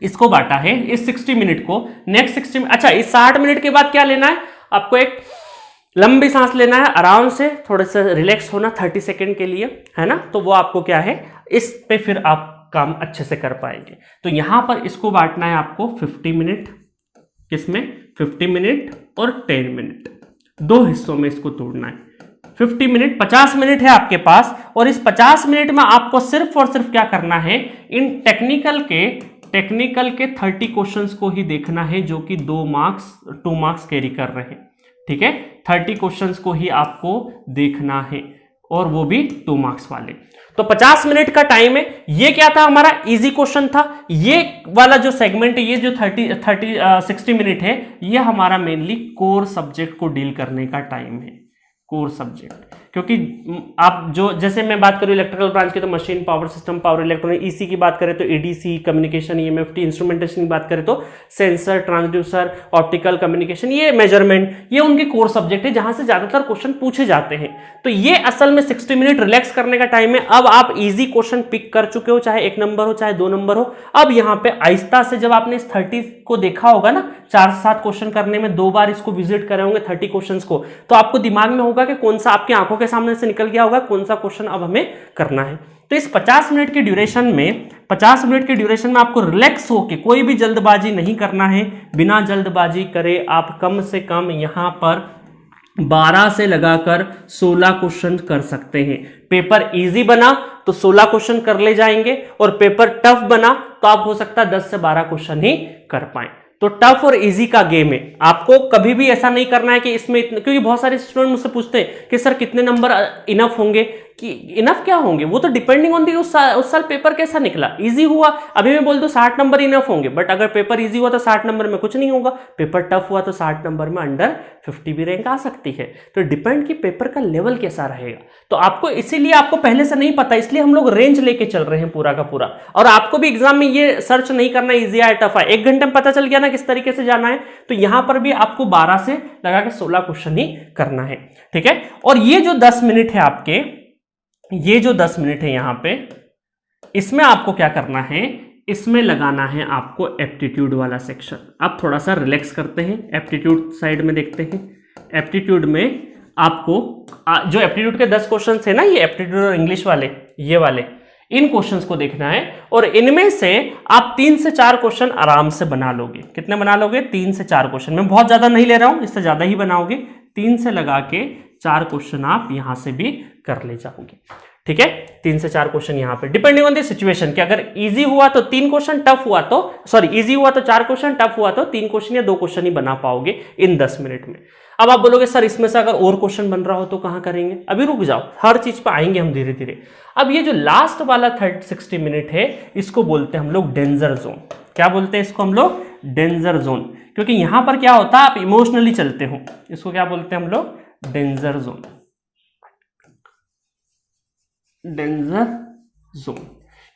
Speaker 1: इसको बांटा है इस 60 मिनट को, नेक्स्ट 60 मिनट, अच्छा इस 60 मिनट के बाद क्या लेना है, आपको एक लंबी सांस लेना है, आराम से थोड़ा सा रिलैक्स होना 30 सेकेंड के लिए, है ना। तो वो आपको क्या है, इस पे फिर आप काम अच्छे से कर पाएंगे। तो यहां पर इसको बांटना है आपको 50 मिनट, किसमें, 50 मिनट और 10 मिनट, 2 हिस्सों में इसको तोड़ना है। 50 मिनट, 50 मिनट है आपके पास, और इस 50 मिनट में आपको सिर्फ और सिर्फ क्या करना है, इन टेक्निकल के 30 क्वेश्चंस को ही देखना है, जो कि 2 मार्क्स कैरी कर रहे हैं, ठीक है। 30 क्वेश्चंस को ही आपको देखना है, और वो भी 2 मार्क्स वाले। तो 50 मिनट का टाइम है। ये क्या था, हमारा इजी क्वेश्चन था। ये वाला जो सेगमेंट है, ये जो 60 मिनट है, ये हमारा मेनली कोर सब्जेक्ट को डील करने का टाइम है, कोर सब्जेक्ट। क्योंकि आप जो, जैसे मैं बात करूं इलेक्ट्रिकल ब्रांच की, तो machine, power system, power electronic, EC की बात करें तो एडीसी, कम्युनिकेशन, ईएमएफटी, इंस्ट्रूमेंटेशन की बात करें तो सेंसर, ट्रांसड्यूसर, ऑप्टिकल कम्युनिकेशन, ये मेजरमेंट, ये उनके कोर सब्जेक्ट है जहां से ज्यादातर क्वेश्चन पूछे जाते हैं। तो ये असल में 60 मिनट रिलैक्स करने का टाइम है। अब आप इजी क्वेश्चन पिक कर चुके हो, चाहे 1 नंबर हो चाहे 2 नंबर हो। अब यहाँ पे आहिस्ता से, जब आपने इस 30 को देखा होगा ना, 4-7 क्वेश्चन करने में 2 बार इसको विजिट करे होंगे 30 क्वेश्चन को, तो आपको दिमाग में होगा कि कौन सा आपकी आंखों के सामने से निकल गया होगा, कौन सा क्वेश्चन अब हमें करना है। तो इस 50 मिनट के ड्यूरेशन में आपको रिलैक्स होके, कोई भी जल्दबाजी नहीं करना है। बिना जल्दबाजी करे आप कम से कम यहां पर 12 से लगाकर 16 क्वेश्चन कर सकते हैं। पेपर इजी बना तो 16 क्वेश्चन कर ले जाएंगे, और पेपर टफ बना तो आप हो सकता है 10 से 12 क्वेश्चन ही कर पाए। तो टफ और इजी का गेम है। आपको कभी भी ऐसा नहीं करना है कि इसमें क्योंकि बहुत सारे स्टूडेंट मुझसे पूछते हैं कि सर कितने नंबर इनफ होंगे, कि इनफ क्या होंगे, वो तो डिपेंडिंग ऑन दी उस साल पेपर कैसा निकला। इजी हुआ, अभी मैं बोल दूं 60 नंबर इनफ होंगे, बट अगर पेपर इजी हुआ तो 60 नंबर में कुछ नहीं होगा। पेपर टफ हुआ तो 60 नंबर में अंडर 50 भी रैंक आ सकती है। तो डिपेंड कि पेपर का लेवल कैसा रहेगा। तो आपको इसीलिए आपको पहले से नहीं पता, इसलिए हम लोग रेंज लेके चल रहे हैं पूरा का पूरा। और आपको भी एग्जाम में ये सर्च नहीं करना इजी है टफ है, 1 घंटे में पता चल गया ना किस तरीके से जाना है। तो यहां पर भी आपको 12 से लगा के 16 क्वेश्चन ही करना है, ठीक है। और ये जो 10 मिनट है आपके, ये जो 10 मिनट है यहां पे, इसमें आपको क्या करना है, इसमें लगाना है आपको एप्टीट्यूड वाला सेक्शन। अब थोड़ा सा रिलैक्स करते हैं, एप्टीट्यूड साइड में देखते हैं। एप्टीट्यूड में आपको जो एप्टीट्यूड के 10 क्वेश्चन है ना, ये एप्टीट्यूड और इंग्लिश वाले, ये वाले, इन क्वेश्चंस को देखना है और इनमें से आप 3 से 4 क्वेश्चन आराम से बना लोगे। कितने बना लोगे? 3 से 4 क्वेश्चन। मैं बहुत ज्यादा नहीं ले रहा हूं, इससे ज्यादा ही बनाओगे। 3 से लगा के 4 क्वेश्चन आप यहां से भी कर ले जाओगे। ठीक है, 3 से 4 क्वेश्चन यहां पे, डिपेंडिंग ऑन द सिचुएशन कि अगर इजी हुआ तो 3 क्वेश्चन, टफ हुआ तो इजी हुआ तो 4 क्वेश्चन, टफ हुआ तो 3 क्वेश्चन या 2 क्वेश्चन ही बना पाओगे इन 10 मिनट में। अब आप बोलोगे सर इसमें से अगर और क्वेश्चन बन रहा हो तो कहां करेंगे? अभी रुक जाओ, हर चीज पे आएंगे हम धीरे धीरे। अब ये जो लास्ट वाला 60 मिनट है, इसको बोलते हैं हम लोग डेंजर जोन। क्या बोलते हैं इसको हम लोग? Danger zone. क्योंकि यहां पर क्या होता है, आप इमोशनली चलते हो, इसको क्या बोलते हैं हम लोग? Danger zone. डेंजर जोन,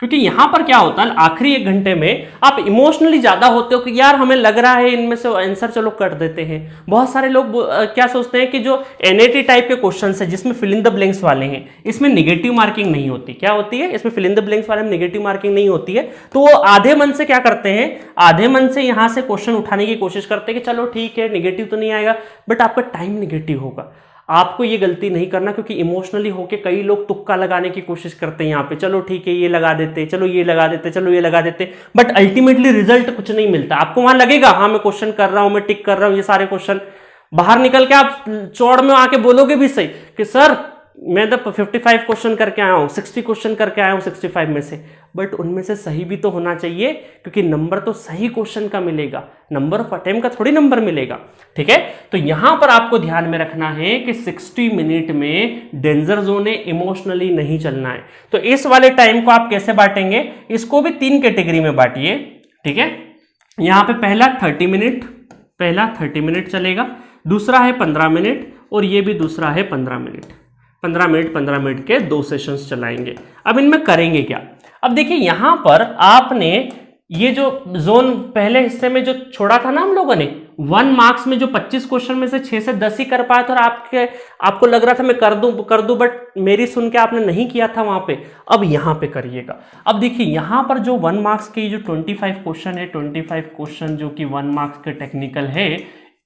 Speaker 1: क्योंकि यहां पर क्या होता है, आखिरी 1 घंटे में आप इमोशनली ज्यादा होते हो कि यार हमें लग रहा है इनमें से आंसर, चलो कर देते हैं। बहुत सारे लोग क्या सोचते हैं कि जो एनएटी टाइप के क्वेश्चन है जिसमें फिल इन द ब्लैंक्स वाले हैं, इसमें नेगेटिव मार्किंग नहीं होती। क्या होती है? इसमें फिल इन द ब्लैंक्स वाले में नेगेटिव मार्किंग नहीं होती है। तो वो आधे मन से क्या करते हैं, आधे मन से यहां से क्वेश्चन उठाने की कोशिश करते हैं कि चलो ठीक है नेगेटिव तो नहीं आएगा, बट आपका टाइम नेगेटिव होगा। आपको ये गलती नहीं करना, क्योंकि इमोशनली होके कई लोग तुक्का लगाने की कोशिश करते हैं यहाँ पे, चलो ठीक है ये लगा देते, चलो ये लगा देते, चलो ये लगा देते, बट अल्टीमेटली रिजल्ट कुछ नहीं मिलता। आपको वहां लगेगा हाँ मैं क्वेश्चन कर रहा हूं, मैं टिक कर रहा हूं ये सारे क्वेश्चन, बाहर निकल के आप चौड़ में आके बोलोगे भी सही कि सर मैं तो 55 क्वेश्चन करके आया हूं, 60 क्वेश्चन करके आया हूं 65 में से, बट उनमें से सही भी तो होना चाहिए, क्योंकि नंबर तो सही क्वेश्चन का मिलेगा, नंबर ऑफ अटेम्प्ट का थोड़ी नंबर मिलेगा। ठीक है, तो यहां पर आपको ध्यान में रखना है कि 60 मिनट में डेंजर जोन है, इमोशनली नहीं चलना है। तो इस वाले टाइम को आप कैसे बांटेंगे? इसको भी 3 कैटेगरी में बांटिए। ठीक है, यहां पे पहला 30 मिनट चलेगा, दूसरा है 15 मिनट और ये भी दूसरा है 15 मिनट। 15 मिनट के 2 सेशंस चलाएंगे। अब इनमें करेंगे क्या? अब देखिए यहां पर आपने ये जो जोन पहले हिस्से में जो छोड़ा था ना हम लोगों ने, 1 मार्क्स में जो 25 क्वेश्चन में से 6 से 10 ही कर पाया था और आपको लग रहा था मैं कर दूं, बट मेरी सुन के आपने नहीं किया था वहां पे। अब यहां पे करिएगा। अब देखिए यहां पर जो 1 मार्क्स के जो 25 क्वेश्चन है, 25 क्वेश्चन जो कि 1 मार्क्स के टेक्निकल है,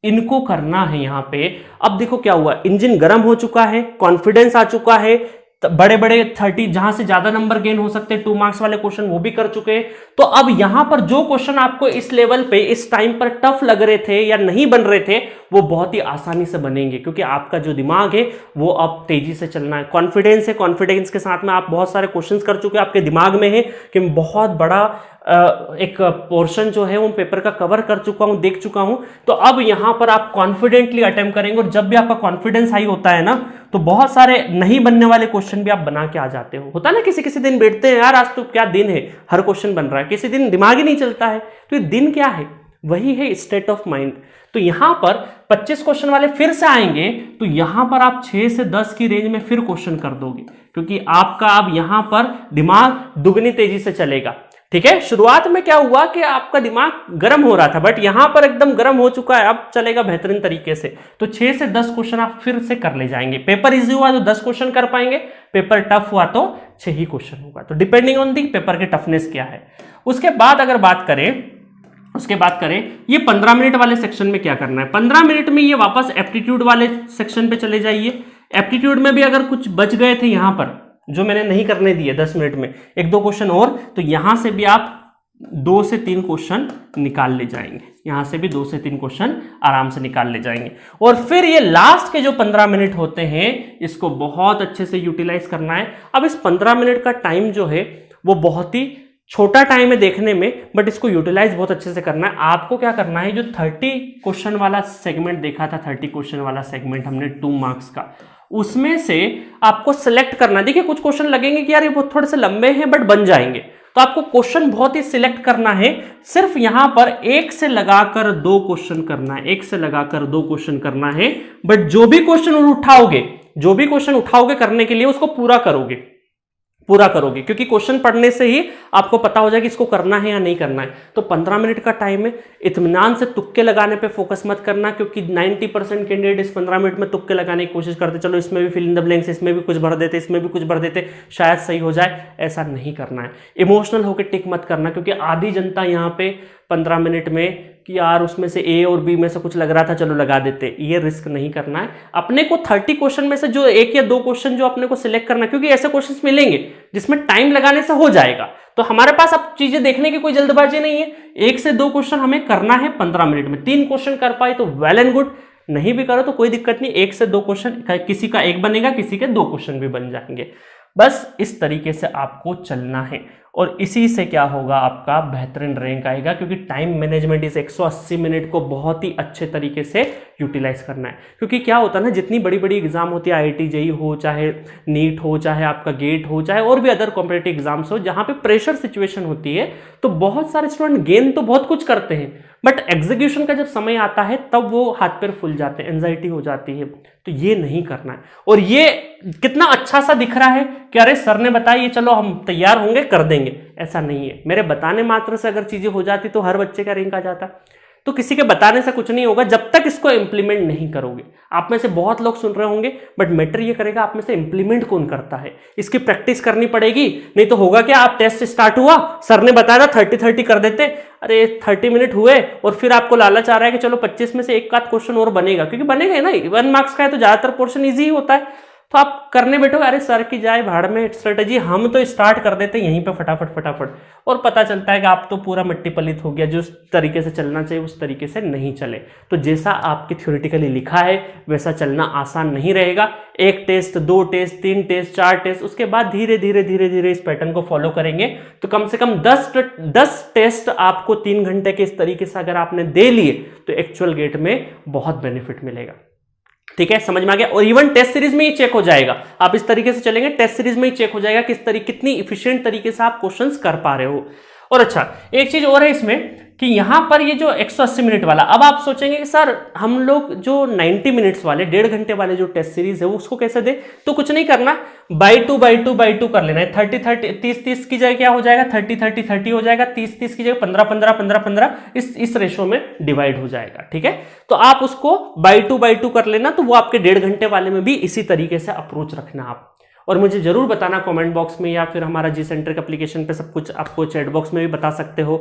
Speaker 1: इनको करना है यहां पे। अब देखो क्या हुआ, इंजन गर्म हो चुका है, कॉन्फिडेंस आ चुका है, बड़े बड़े 30 जहां से ज्यादा नंबर गेन हो सकते हैं 2 मार्क्स वाले क्वेश्चन वो भी कर चुके हैं। तो अब यहां पर जो क्वेश्चन आपको इस लेवल पे इस टाइम पर टफ लग रहे थे या नहीं बन रहे थे, वो बहुत ही आसानी से बनेंगे, क्योंकि आपका जो दिमाग है वो अब तेजी से चलना है, कॉन्फिडेंस है, कॉन्फिडेंस के साथ में आप बहुत सारे क्वेश्चंस कर चुके हैं, आपके दिमाग में है कि बहुत बड़ा एक पोर्शन जो है वो पेपर का कवर कर चुका हूं, देख चुका हूं। तो अब यहां पर आप कॉन्फिडेंटली अटेम्प्ट करेंगे, और जब भी आपका कॉन्फिडेंस हाई होता है ना, तो बहुत सारे नहीं बनने वाले क्वेश्चन भी आप बना के आ जाते हो। होता है ना, किसी दिन बैठते हैं यार आज तो क्या दिन है, हर क्वेश्चन बन रहा है, किसी दिन दिमाग ही नहीं चलता है। तो ये दिन क्या है? वही है स्टेट ऑफ माइंड। तो यहां पर 25 क्वेश्चन वाले फिर से आएंगे, तो यहां पर आप 6 से 10 की रेंज में फिर क्वेश्चन कर दोगे, क्योंकि आपका अब यहां पर दिमाग दुगनी तेजी से चलेगा। ठीक है, शुरुआत में क्या हुआ कि आपका दिमाग गर्म हो रहा था, बट यहां पर एकदम गर्म हो चुका है, अब चलेगा बेहतरीन तरीके से। तो 6 से 10 क्वेश्चन आप फिर से कर ले जाएंगे। पेपर इजी हुआ तो 10 क्वेश्चन कर पाएंगे, पेपर टफ हुआ तो 6 ही क्वेश्चन होगा। तो डिपेंडिंग ऑन दी पेपर की टफनेस क्या है। उसके बाद अगर बात करें ये 15 मिनट वाले सेक्शन में क्या करना है। 15 मिनट में ये वापस एप्टीट्यूड वाले सेक्शन पे चले जाइए। एप्टीट्यूड में भी अगर कुछ बच गए थे यहां पर जो मैंने नहीं करने दिए 10 मिनट में, 1-2 क्वेश्चन और, तो यहां से भी आप 2 से 3 क्वेश्चन निकाल ले जाएंगे। यहां से भी 2 से 3 क्वेश्चन आराम से निकाल ले जाएंगे। और फिर ये लास्ट के जो 15 मिनट होते हैं, इसको बहुत अच्छे से यूटिलाइज करना है। अब इस 15 मिनट का टाइम जो है वो बहुत ही छोटा टाइम है देखने में, बट इसको यूटिलाइज बहुत अच्छे से करना है। आपको क्या करना है, जो 30 क्वेश्चन वाला सेगमेंट देखा था, 30 क्वेश्चन वाला सेगमेंट हमने 2 मार्क्स का, उसमें से आपको सिलेक्ट करना। देखिए कुछ क्वेश्चन लगेंगे कि यार ये बहुत थोड़े से लंबे हैं बट बन जाएंगे, तो आपको क्वेश्चन बहुत ही सिलेक्ट करना है। सिर्फ यहां पर 1 से लगाकर 2 क्वेश्चन करना है, 1 से लगाकर 2 क्वेश्चन करना है, बट जो भी क्वेश्चन उठाओगे करने के लिए उसको पूरा करोगे। पूरा करोगे, क्योंकि क्वेश्चन पढ़ने से ही आपको पता हो जाए कि इसको करना है या नहीं करना है। तो 15 मिनट का टाइम है, इत्मीनान से तुक्के लगाने पे फोकस मत करना, क्योंकि 90% कैंडिडेट इस 15 मिनट में तुक्के लगाने की कोशिश करते, चलो इसमें भी फिल इन द ब्लैंक्स, इसमें भी कुछ भर देते, इसमें भी कुछ भर देते, शायद सही हो जाए। ऐसा नहीं करना है। इमोशनल होकर टिक मत करना, क्योंकि आधी जनता यहाँ पे 15 मिनट में कि यार उसमें से ए और बी में से कुछ लग रहा था, चलो लगा देते, ये रिस्क नहीं करना है। अपने को 30 क्वेश्चन में से जो 1 या 2 क्वेश्चन जो अपने को सिलेक्ट करना है, क्योंकि ऐसे क्वेश्चंस मिलेंगे जिसमें टाइम लगाने से हो जाएगा, तो हमारे पास अब चीजें देखने की कोई जल्दबाजी नहीं है। 1 से 2 क्वेश्चन हमें करना है 15 मिनट में। 3 क्वेश्चन कर पाए तो वेल एंड गुड, नहीं भी करो तो कोई दिक्कत नहीं। 1 से 2 क्वेश्चन, किसी का 1 बनेगा, किसी के 2 क्वेश्चन भी बन जाएंगे। बस इस तरीके से आपको चलना है, और इसी से क्या होगा, आपका बेहतरीन रैंक आएगा, क्योंकि टाइम मैनेजमेंट इस 180 मिनट को बहुत ही अच्छे तरीके से यूटिलाइज करना है। क्योंकि क्या होता है ना, जितनी बड़ी बड़ी एग्जाम होती है, IIT JEE हो, चाहे नीट हो, चाहे आपका गेट हो, चाहे और भी अदर कॉम्पिटिटिव एग्जाम्स हो, जहां पे प्रेशर सिचुएशन होती है, तो बहुत सारे स्टूडेंट गेन तो बहुत कुछ करते हैं, बट एग्जीक्यूशन का जब समय आता है तब वो हाथ पैर फूल जाते हैं, एंजाइटी हो जाती है। तो ये नहीं करना है। और ये कितना अच्छा सा दिख रहा है कि अरे सर ने बताया, चलो हम तैयार होंगे, कर देंगे, ऐसा नहीं है। मेरे बताने मात्र से अगर चीजें हो जाती तो हर बच्चे का रैंक आ जाता। तो किसी के बताने से कुछ नहीं होगा जब तक इसको इंप्लीमेंट नहीं करोगे। आप में से बहुत लोग सुन रहे होंगे, बट मैटर ये करेगा आप में से इंप्लीमेंट कौन करता है। इसकी प्रैक्टिस करनी पड़ेगी, नहीं तो होगा क्या, आप टेस्ट स्टार्ट हुआ, सर ने बताया 30-30 कर देते, अरे 30 मिनट हुए और फिर आपको लालच आ रहा है कि चलो 25 में से एक आध क्वेश्चन और बनेगा, क्योंकि बनेगा ना, 1 मार्क्स का है तो ज्यादातर पोर्शन ईजी ही होता है। तो आप करने बैठोगे, अरे सर की जाए भाड़ में स्ट्रेटेजी, हम तो स्टार्ट कर देते हैं यहीं पे फटाफट फटाफट, और पता चलता है कि आप तो पूरा मिट्टी पलित हो गया, जिस तरीके से चलना चाहिए उस तरीके से नहीं चले। तो जैसा आपकी थ्योरेटिकली लिखा है वैसा चलना आसान नहीं रहेगा। 1 टेस्ट, 2 टेस्ट, 3 टेस्ट, 4 टेस्ट, उसके बाद धीरे धीरे धीरे धीरे इस पैटर्न को फॉलो करेंगे तो कम से कम 10 टेस्ट आपको 3 घंटे के इस तरीके से अगर आपने दे लिए तो एक्चुअल गेट में बहुत बेनिफिट मिलेगा। ठीक है, समझ में आ गया। और इवन टेस्ट सीरीज में ही चेक हो जाएगा, आप इस तरीके से चलेंगे टेस्ट सीरीज में ही चेक हो जाएगा कितनी इफिशिएंट तरीके से आप क्वेश्चंस कर पा रहे हो। और अच्छा, एक चीज और है इसमें कि यहां पर ये जो 180 मिनट वाला, अब आप सोचेंगे कि सर हम लोग जो 90 मिनट्स वाले 1.5 घंटे वाले जो टेस्ट सीरीज है उसको कैसे दे, तो कुछ नहीं करना, बाई टू कर लेना है। 30 की जगह क्या हो जाएगा, 30 हो जाएगा, 30 की जगह 15 इस रेशो में डिवाइड हो जाएगा। ठीक है, तो आप उसको बाई टू कर लेना, तो वो आपके 1.5 घंटे वाले में भी इसी तरीके से अप्रोच रखना आप। और मुझे जरूर बताना कमेंट बॉक्स में, या फिर हमारा Gcentric एप्लीकेशन पे सब कुछ आपको चैट बॉक्स में भी बता सकते हो,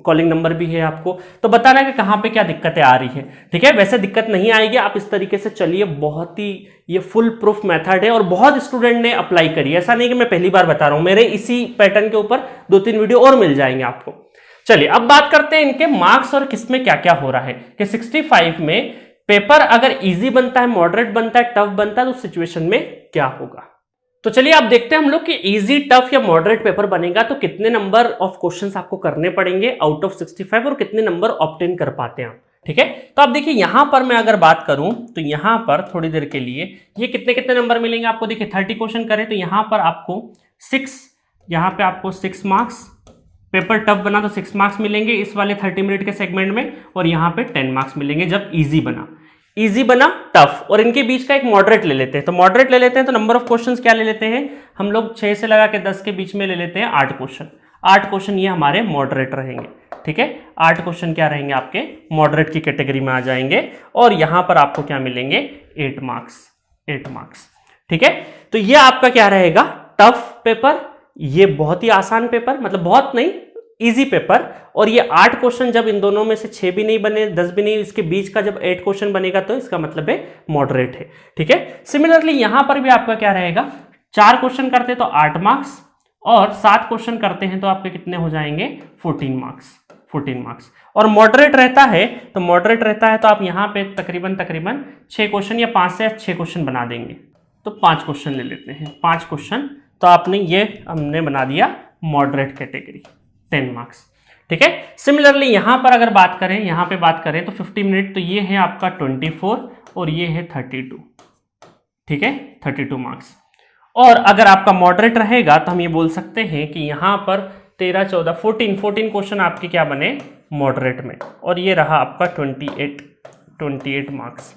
Speaker 1: कॉलिंग नंबर भी है आपको, तो बताना कि कहाँ पे क्या दिक्कतें आ रही है। ठीक है, वैसे दिक्कत नहीं आएगी, आप इस तरीके से चलिए, बहुत ही ये फुल प्रूफ मेथड है और बहुत स्टूडेंट ने अप्लाई करी है। ऐसा नहीं कि मैं पहली बार बता रहा हूँ, मेरे इसी पैटर्न के ऊपर 2-3 वीडियो और मिल जाएंगे आपको। चलिए अब बात करते हैं इनके मार्क्स और किसमें क्या क्या हो रहा है कि 65 में पेपर अगर इजी बनता है, मॉडरेट बनता है, टफ बनता है, तो सिचुएशन में क्या होगा। तो चलिए आप देखते हैं हम लोग कि इजी, टफ या मॉडरेट पेपर बनेगा तो कितने नंबर ऑफ क्वेश्चंस आपको करने पड़ेंगे आउट ऑफ 65 और कितने नंबर ऑब्टेन कर पाते हैं आप। ठीक है, तो आप देखिए यहां पर मैं अगर बात करूं तो यहां पर थोड़ी देर के लिए ये कितने नंबर मिलेंगे आपको। देखिए 30 क्वेश्चन करें तो यहां पर आपको 6 मार्क्स, पेपर टफ बना तो 6 मार्क्स मिलेंगे इस वाले 30 मिनट के सेगमेंट में, और यहां पे 10 मार्क्स मिलेंगे जब इजी बना टफ। और इनके बीच का एक मॉडरेट ले लेते हैं, तो मॉडरेट ले लेते हैं तो नंबर ऑफ क्वेश्चंस क्या ले लेते हैं हम लोग, 6 से लगा के 10 के बीच में ले लेते हैं 8 क्वेश्चन। 8 क्वेश्चन ये हमारे मॉडरेट रहेंगे। ठीक है, 8 क्वेश्चन क्या रहेंगे आपके मॉडरेट की कैटेगरी में आ जाएंगे, और यहां पर आपको क्या मिलेंगे 8 मार्क्स। ठीक है, तो ये आपका क्या रहेगा टफ पेपर, ये बहुत ही आसान पेपर, मतलब बहुत नहीं इजी पेपर, और ये 8 क्वेश्चन जब इन दोनों में से 6 भी नहीं बने, 10 भी नहीं, इसके बीच का जब 8 क्वेश्चन बनेगा तो इसका मतलब है मॉडरेट है। ठीक है, सिमिलरली यहां पर भी आपका क्या रहेगा, 4 क्वेश्चन करते तो 8 मार्क्स, और 7 क्वेश्चन करते हैं तो आपके कितने हो जाएंगे 14 मार्क्स। और मॉडरेट रहता है तो आप यहां पे तकरीबन 6 क्वेश्चन या 5 से 6 क्वेश्चन बना देंगे, तो 5 क्वेश्चन ले लेते हैं, 5 क्वेश्चन, तो आपने ये हमने बना दिया मॉडरेट कैटेगरी, 10 मार्क्स। ठीक है, सिमिलरली यहां पर अगर बात करें तो 50 मिनट, तो ये है आपका 24 और ये है 32। ठीक है, 32 मार्क्स। और अगर आपका मॉडरेट रहेगा तो हम ये बोल सकते हैं कि यहां पर 13, 14, 14 क्वेश्चन आपके क्या बने मॉडरेट में, और ये रहा आपका 28 मार्क्स।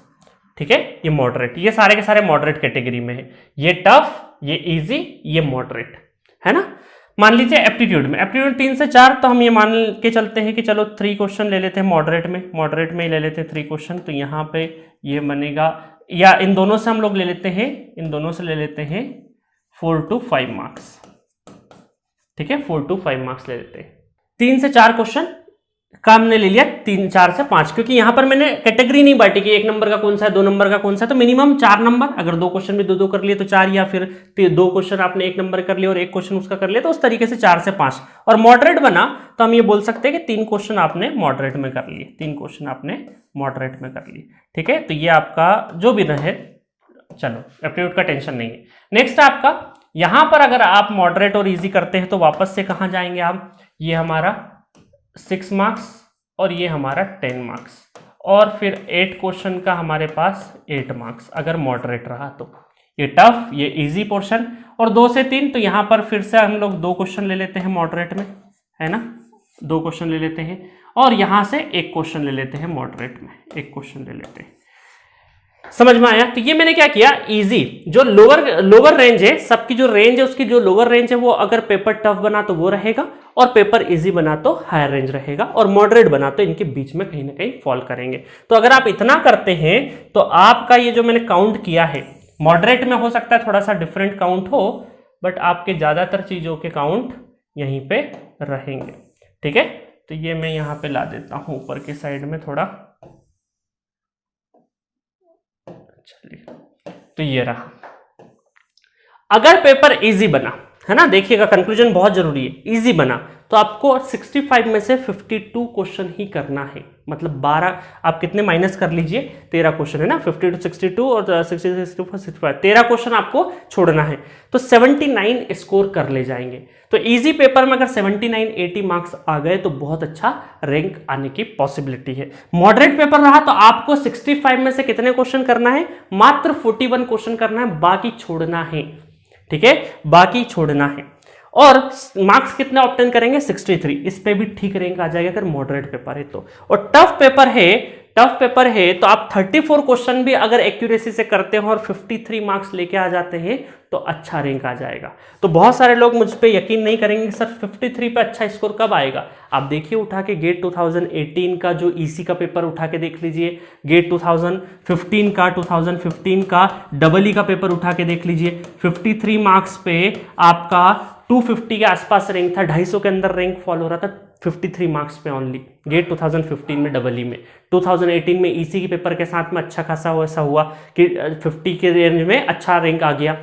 Speaker 1: ठीक है, ये मॉडरेट, ये सारे के सारे मॉडरेट कैटेगरी में है, ये टफ, ये इजी, ये मॉडरेट। है ना। मान लीजिए एप्टीट्यूड में, एप्टीट्यूड 3 से 4, तो हम ये मान के चलते हैं कि चलो 3 क्वेश्चन ले लेते हैं मॉडरेट में ही ले लेते हैं 3 क्वेश्चन। तो यहाँ पे ये बनेगा, या इन दोनों से हम लोग ले लेते हैं, इन दोनों से ले लेते हैं 4 to 5 मार्क्स, ठीक है, 4 to 5 मार्क्स ले लेते हैं। 3 से 4 क्वेश्चन का हमने ले लिया, 3, 4 से 5, क्योंकि यहां पर मैंने कैटेगरी नहीं बांटी कि 1 नंबर का कौन सा है, 2 नंबर का कौन सा है, तो मिनिमम 4 नंबर, अगर 2 क्वेश्चन भी 2 कर लिए तो 4, या फिर 2 क्वेश्चन आपने 1 नंबर कर लिया और 1 क्वेश्चन उसका कर लिया, तो उस तरीके से 4 से 5। और मॉडरेट बना तो हम ये बोल सकते हैं कि 3 क्वेश्चन आपने मॉडरेट में कर लिए, 3 क्वेश्चन आपने मॉडरेट में कर लिए, ठीक है। तो ये आपका जो भी रहे, चलो एप्टीट्यूड का टेंशन नहीं है। नेक्स्ट आपका यहां पर अगर आप मॉडरेट और इजी करते हैं तो वापस से कहां जाएंगे आप, ये हमारा 6 मार्क्स और ये हमारा 10 मार्क्स, और फिर 8 क्वेश्चन का हमारे पास 8 मार्क्स अगर मॉडरेट रहा तो। ये टफ, ये इजी पोर्शन। और 2 से 3, तो यहाँ पर फिर से हम लोग 2 क्वेश्चन ले लेते हैं मॉडरेट में, है ना, 2 क्वेश्चन ले लेते हैं, और यहाँ से 1 क्वेश्चन ले लेते हैं मॉडरेट में, 1 क्वेश्चन ले लेते हैं। समझ में आया। तो ये मैंने क्या किया, इजी जो लोअर रेंज है, सबकी जो रेंज है उसकी जो लोअर रेंज है वो अगर पेपर टफ बना तो वो रहेगा, और पेपर इजी बना तो हायर रेंज रहेगा, और मॉडरेट बना तो इनके बीच में कहीं ना कहीं फॉल करेंगे। तो अगर आप इतना करते हैं तो आपका ये जो मैंने काउंट किया है, मॉडरेट में हो सकता है थोड़ा सा डिफरेंट काउंट हो, बट आपके ज्यादातर चीजों के काउंट यहीं पे रहेंगे, ठीक है। तो ये मैं यहाँ पे ला देता हूं ऊपर की साइड में थोड़ा, चलिए, तो ये रहा। अगर पेपर इजी बना, है ना, देखिएगा कंक्लूजन बहुत जरूरी है, इजी बना तो आपको 65 में से 52 क्वेश्चन ही करना है, मतलब 12, आप कितने माइनस कर लीजिए, 13 क्वेश्चन है ना, 50 to 62 और 60 to 65, 13 क्वेश्चन आपको छोड़ना है, तो 79 स्कोर कर ले जाएंगे। तो इजी पेपर में अगर 79, 80 मार्क्स आ गए तो बहुत अच्छा रैंक आने की पॉसिबिलिटी है। मॉडरेट पेपर रहा तो आपको 65 में से कितने क्वेश्चन करना है, मात्र 41 क्वेश्चन करना है, बाकी छोड़ना है, ठीक है, बाकी छोड़ना है। और मार्क्स कितने ऑब्टेन करेंगे, 63, इस पे भी ठीक रैंक आ जाएगा अगर मॉडरेट पेपर है तो। और टफ पेपर है तो आप 34 क्वेश्चन भी अगर एक्यूरेसी से करते हो और 53 मार्क्स लेके आ जाते हैं तो अच्छा रैंक आ जाएगा। तो बहुत सारे लोग मुझ पे यकीन नहीं करेंगे सर 53 पे अच्छा स्कोर कब आएगा। आप देखिए उठा के गेट 2018 का जो ईसी का पेपर उठा के देख लीजिए, गेट 2015 का डबल ई का पेपर उठा के देख लीजिए, 53 मार्क्स पे आपका 250 के आसपास रैंक था, 250 के अंदर रैंक फॉल हो रहा था 53 मार्क्स पे ओनली, गेट 2015 में डबल ई में। 2018 में ईसी के पेपर के साथ में अच्छा खासा ऐसा हुआ कि 50 के रेंज में अच्छा रैंक आ गया।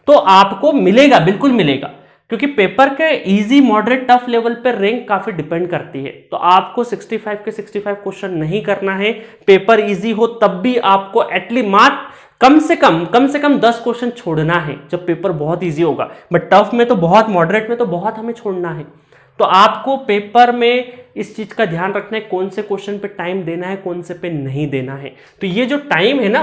Speaker 1: तो आपको मिलेगा, बिल्कुल मिलेगा, क्योंकि पेपर के इजी मॉडरेट टफ लेवल पर रैंक काफी डिपेंड करती है। तो आपको 65 के 65 क्वेश्चन नहीं करना है, पेपर इजी हो तब भी आपको एटलीस्ट मात्र कम से कम 10 क्वेश्चन छोड़ना है जब पेपर बहुत इजी होगा। बट टफ में तो बहुत, मॉडरेट में तो बहुत हमें छोड़ना है। तो आपको पेपर में इस चीज का ध्यान रखना है, कौन से क्वेश्चन पे टाइम देना है, कौन से पे नहीं देना है। तो ये जो टाइम है ना,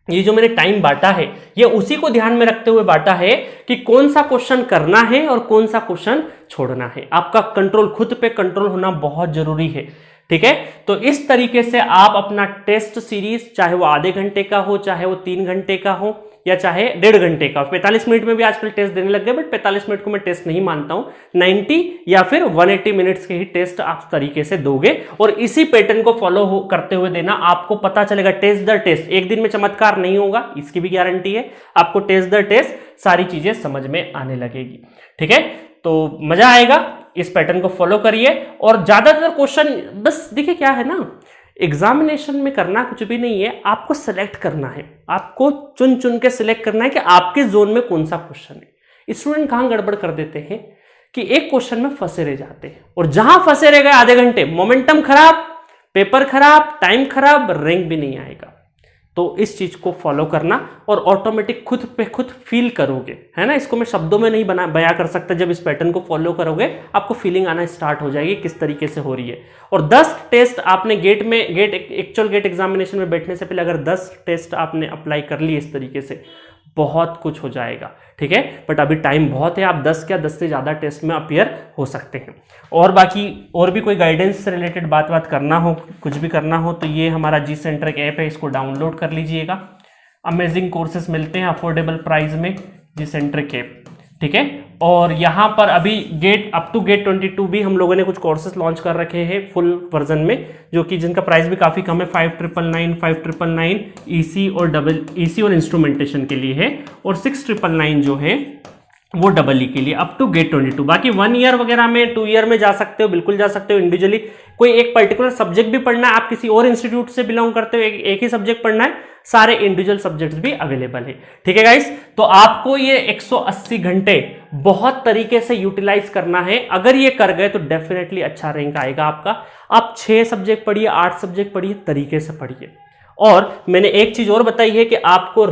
Speaker 1: ये जो मैंने टाइम बांटा है, ये उसी को ध्यान में रखते हुए बांटा है कि कौन सा क्वेश्चन करना है और कौन सा क्वेश्चन छोड़ना है। आपका कंट्रोल, खुद पे कंट्रोल होना बहुत जरूरी है, ठीक है। तो इस तरीके से आप अपना टेस्ट सीरीज, चाहे वो आधे घंटे का हो, चाहे वो 3 घंटे का हो, या चाहे 1.5 घंटे का, 45 मिनट में भी आजकल टेस्ट देने लग गए, बट 45 मिनट को मैं टेस्ट नहीं मानता हूं, 90 या फिर 180 मिनट्स के ही टेस्ट आप तरीके से दोगे और इसी पैटर्न को फॉलो करते हुए देना। आपको पता चलेगा टेस्ट दर टेस्ट, एक दिन में चमत्कार नहीं होगा, इसकी भी गारंटी है। आपको टेस्ट दर टेस्ट सारी चीजें समझ में आने लगेगी, ठीक है। तो मजा आएगा, इस पैटर्न को फॉलो करिए। और ज्यादातर क्वेश्चन बस देखिए क्या है ना, एग्जामिनेशन में करना कुछ भी नहीं है, आपको सेलेक्ट करना है, आपको चुन चुन के सिलेक्ट करना है कि आपके जोन में कौन सा क्वेश्चन है। स्टूडेंट कहां गड़बड़ कर देते हैं कि एक क्वेश्चन में फंसे रह जाते हैं, और जहां फंसे रह गए आधे घंटे, मोमेंटम खराब, पेपर खराब, टाइम खराब, रैंक भी नहीं आएगा। तो इस चीज को फॉलो करना और ऑटोमेटिक खुद पे खुद फील करोगे, है ना। इसको मैं शब्दों में नहीं बयां कर सकता, जब इस पैटर्न को फॉलो करोगे आपको फीलिंग आना स्टार्ट हो जाएगी किस तरीके से हो रही है। और 10 टेस्ट आपने एक्चुअल गेट एग्जामिनेशन में बैठने से पहले अगर 10 टेस्ट आपने अप्लाई कर लिए इस तरीके से, बहुत कुछ हो जाएगा, ठीक है। बट अभी टाइम बहुत है, आप 10 से ज्यादा टेस्ट में अपीयर हो सकते हैं। और बाकी और भी कोई गाइडेंस से रिलेटेड बात करना हो, कुछ भी करना हो, तो ये हमारा जी सेंटर एक ऐप है, इसको डाउनलोड कर लीजिएगा। अमेजिंग कोर्सेज मिलते हैं अफोर्डेबल प्राइस में जी सेंटर के ऐप, ठीक है। और यहाँ पर अभी गेट अप टू गेट 22 भी हम लोगों ने कुछ कोर्सेज लॉन्च कर रखे हैं फुल वर्जन में, जो कि जिनका प्राइस भी काफ़ी कम है, 5999, 5999 ईसी और डबल ईसी और इंस्ट्रूमेंटेशन के लिए है, और 6999 जो है वो डबल ई के लिए अप टू गेट 22। बाकी 1 ईयर वगैरह में 2 ईयर में जा सकते हो, बिल्कुल जा सकते हो। इंडिविजुअली कोई एक पर्टिकुलर सब्जेक्ट भी पढ़ना है, आप किसी और इंस्टीट्यूट से बिलोंग करते हो, एक ही सब्जेक्ट पढ़ना है, सारे इंडिविजुअल सब्जेक्ट्स भी अवेलेबल है। ठीक है गाइस, तो आपको ये 180 घंटे बहुत तरीके से यूटिलाइज करना है। अगर ये कर गए तो डेफिनेटली अच्छा रैंक आएगा आपका। आप 6 सब्जेक्ट पढ़िए, 8 सब्जेक्ट पढ़िए, तरीके से पढ़िए। और मैंने एक चीज और बताई है कि आपको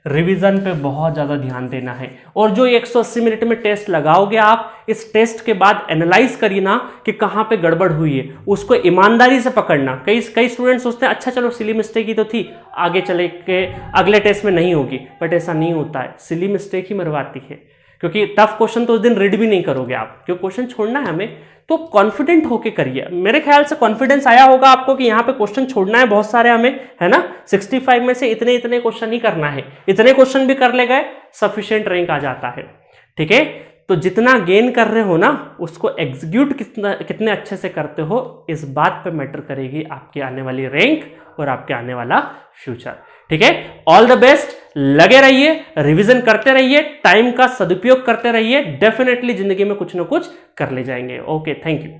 Speaker 1: रिवीजन पे बहुत ज्यादा ध्यान देना है। और जो 180 मिनट में टेस्ट लगाओगे आप, इस टेस्ट के बाद एनालाइज करिए ना कि कहां पे गड़बड़ हुई है, उसको ईमानदारी से पकड़ना। कई स्टूडेंट सोचते हैं अच्छा चलो सिली मिस्टेक ही तो थी, आगे चले के अगले टेस्ट में नहीं होगी, बट ऐसा नहीं होता है। सिली मिस्टेक ही मरवाती है, क्योंकि टफ क्वेश्चन तो उस दिन रीड भी नहीं करोगे आप, क्योंकि क्वेश्चन छोड़ना है हमें, तो कॉन्फिडेंट होके करिए। मेरे ख्याल से कॉन्फिडेंस आया होगा आपको कि यहाँ पे क्वेश्चन छोड़ना है बहुत सारे हमें, है ना। 65 में से इतने क्वेश्चन ही करना है, इतने क्वेश्चन भी कर ले गए सफिशिएंट रैंक आ जाता है। ठीक है, तो जितना गेन कर रहे हो ना, उसको एग्जीक्यूट कितने अच्छे से करते हो, इस बात पे मैटर करेगी आपकी आने वाली रैंक और आपके आने वाला फ्यूचर। ठीक है, ऑल द बेस्ट, लगे रहिए, रिवीजन करते रहिए, टाइम का सदुपयोग करते रहिए, डेफिनेटली जिंदगी में कुछ ना कुछ कर ले जाएंगे। Okay, thank you.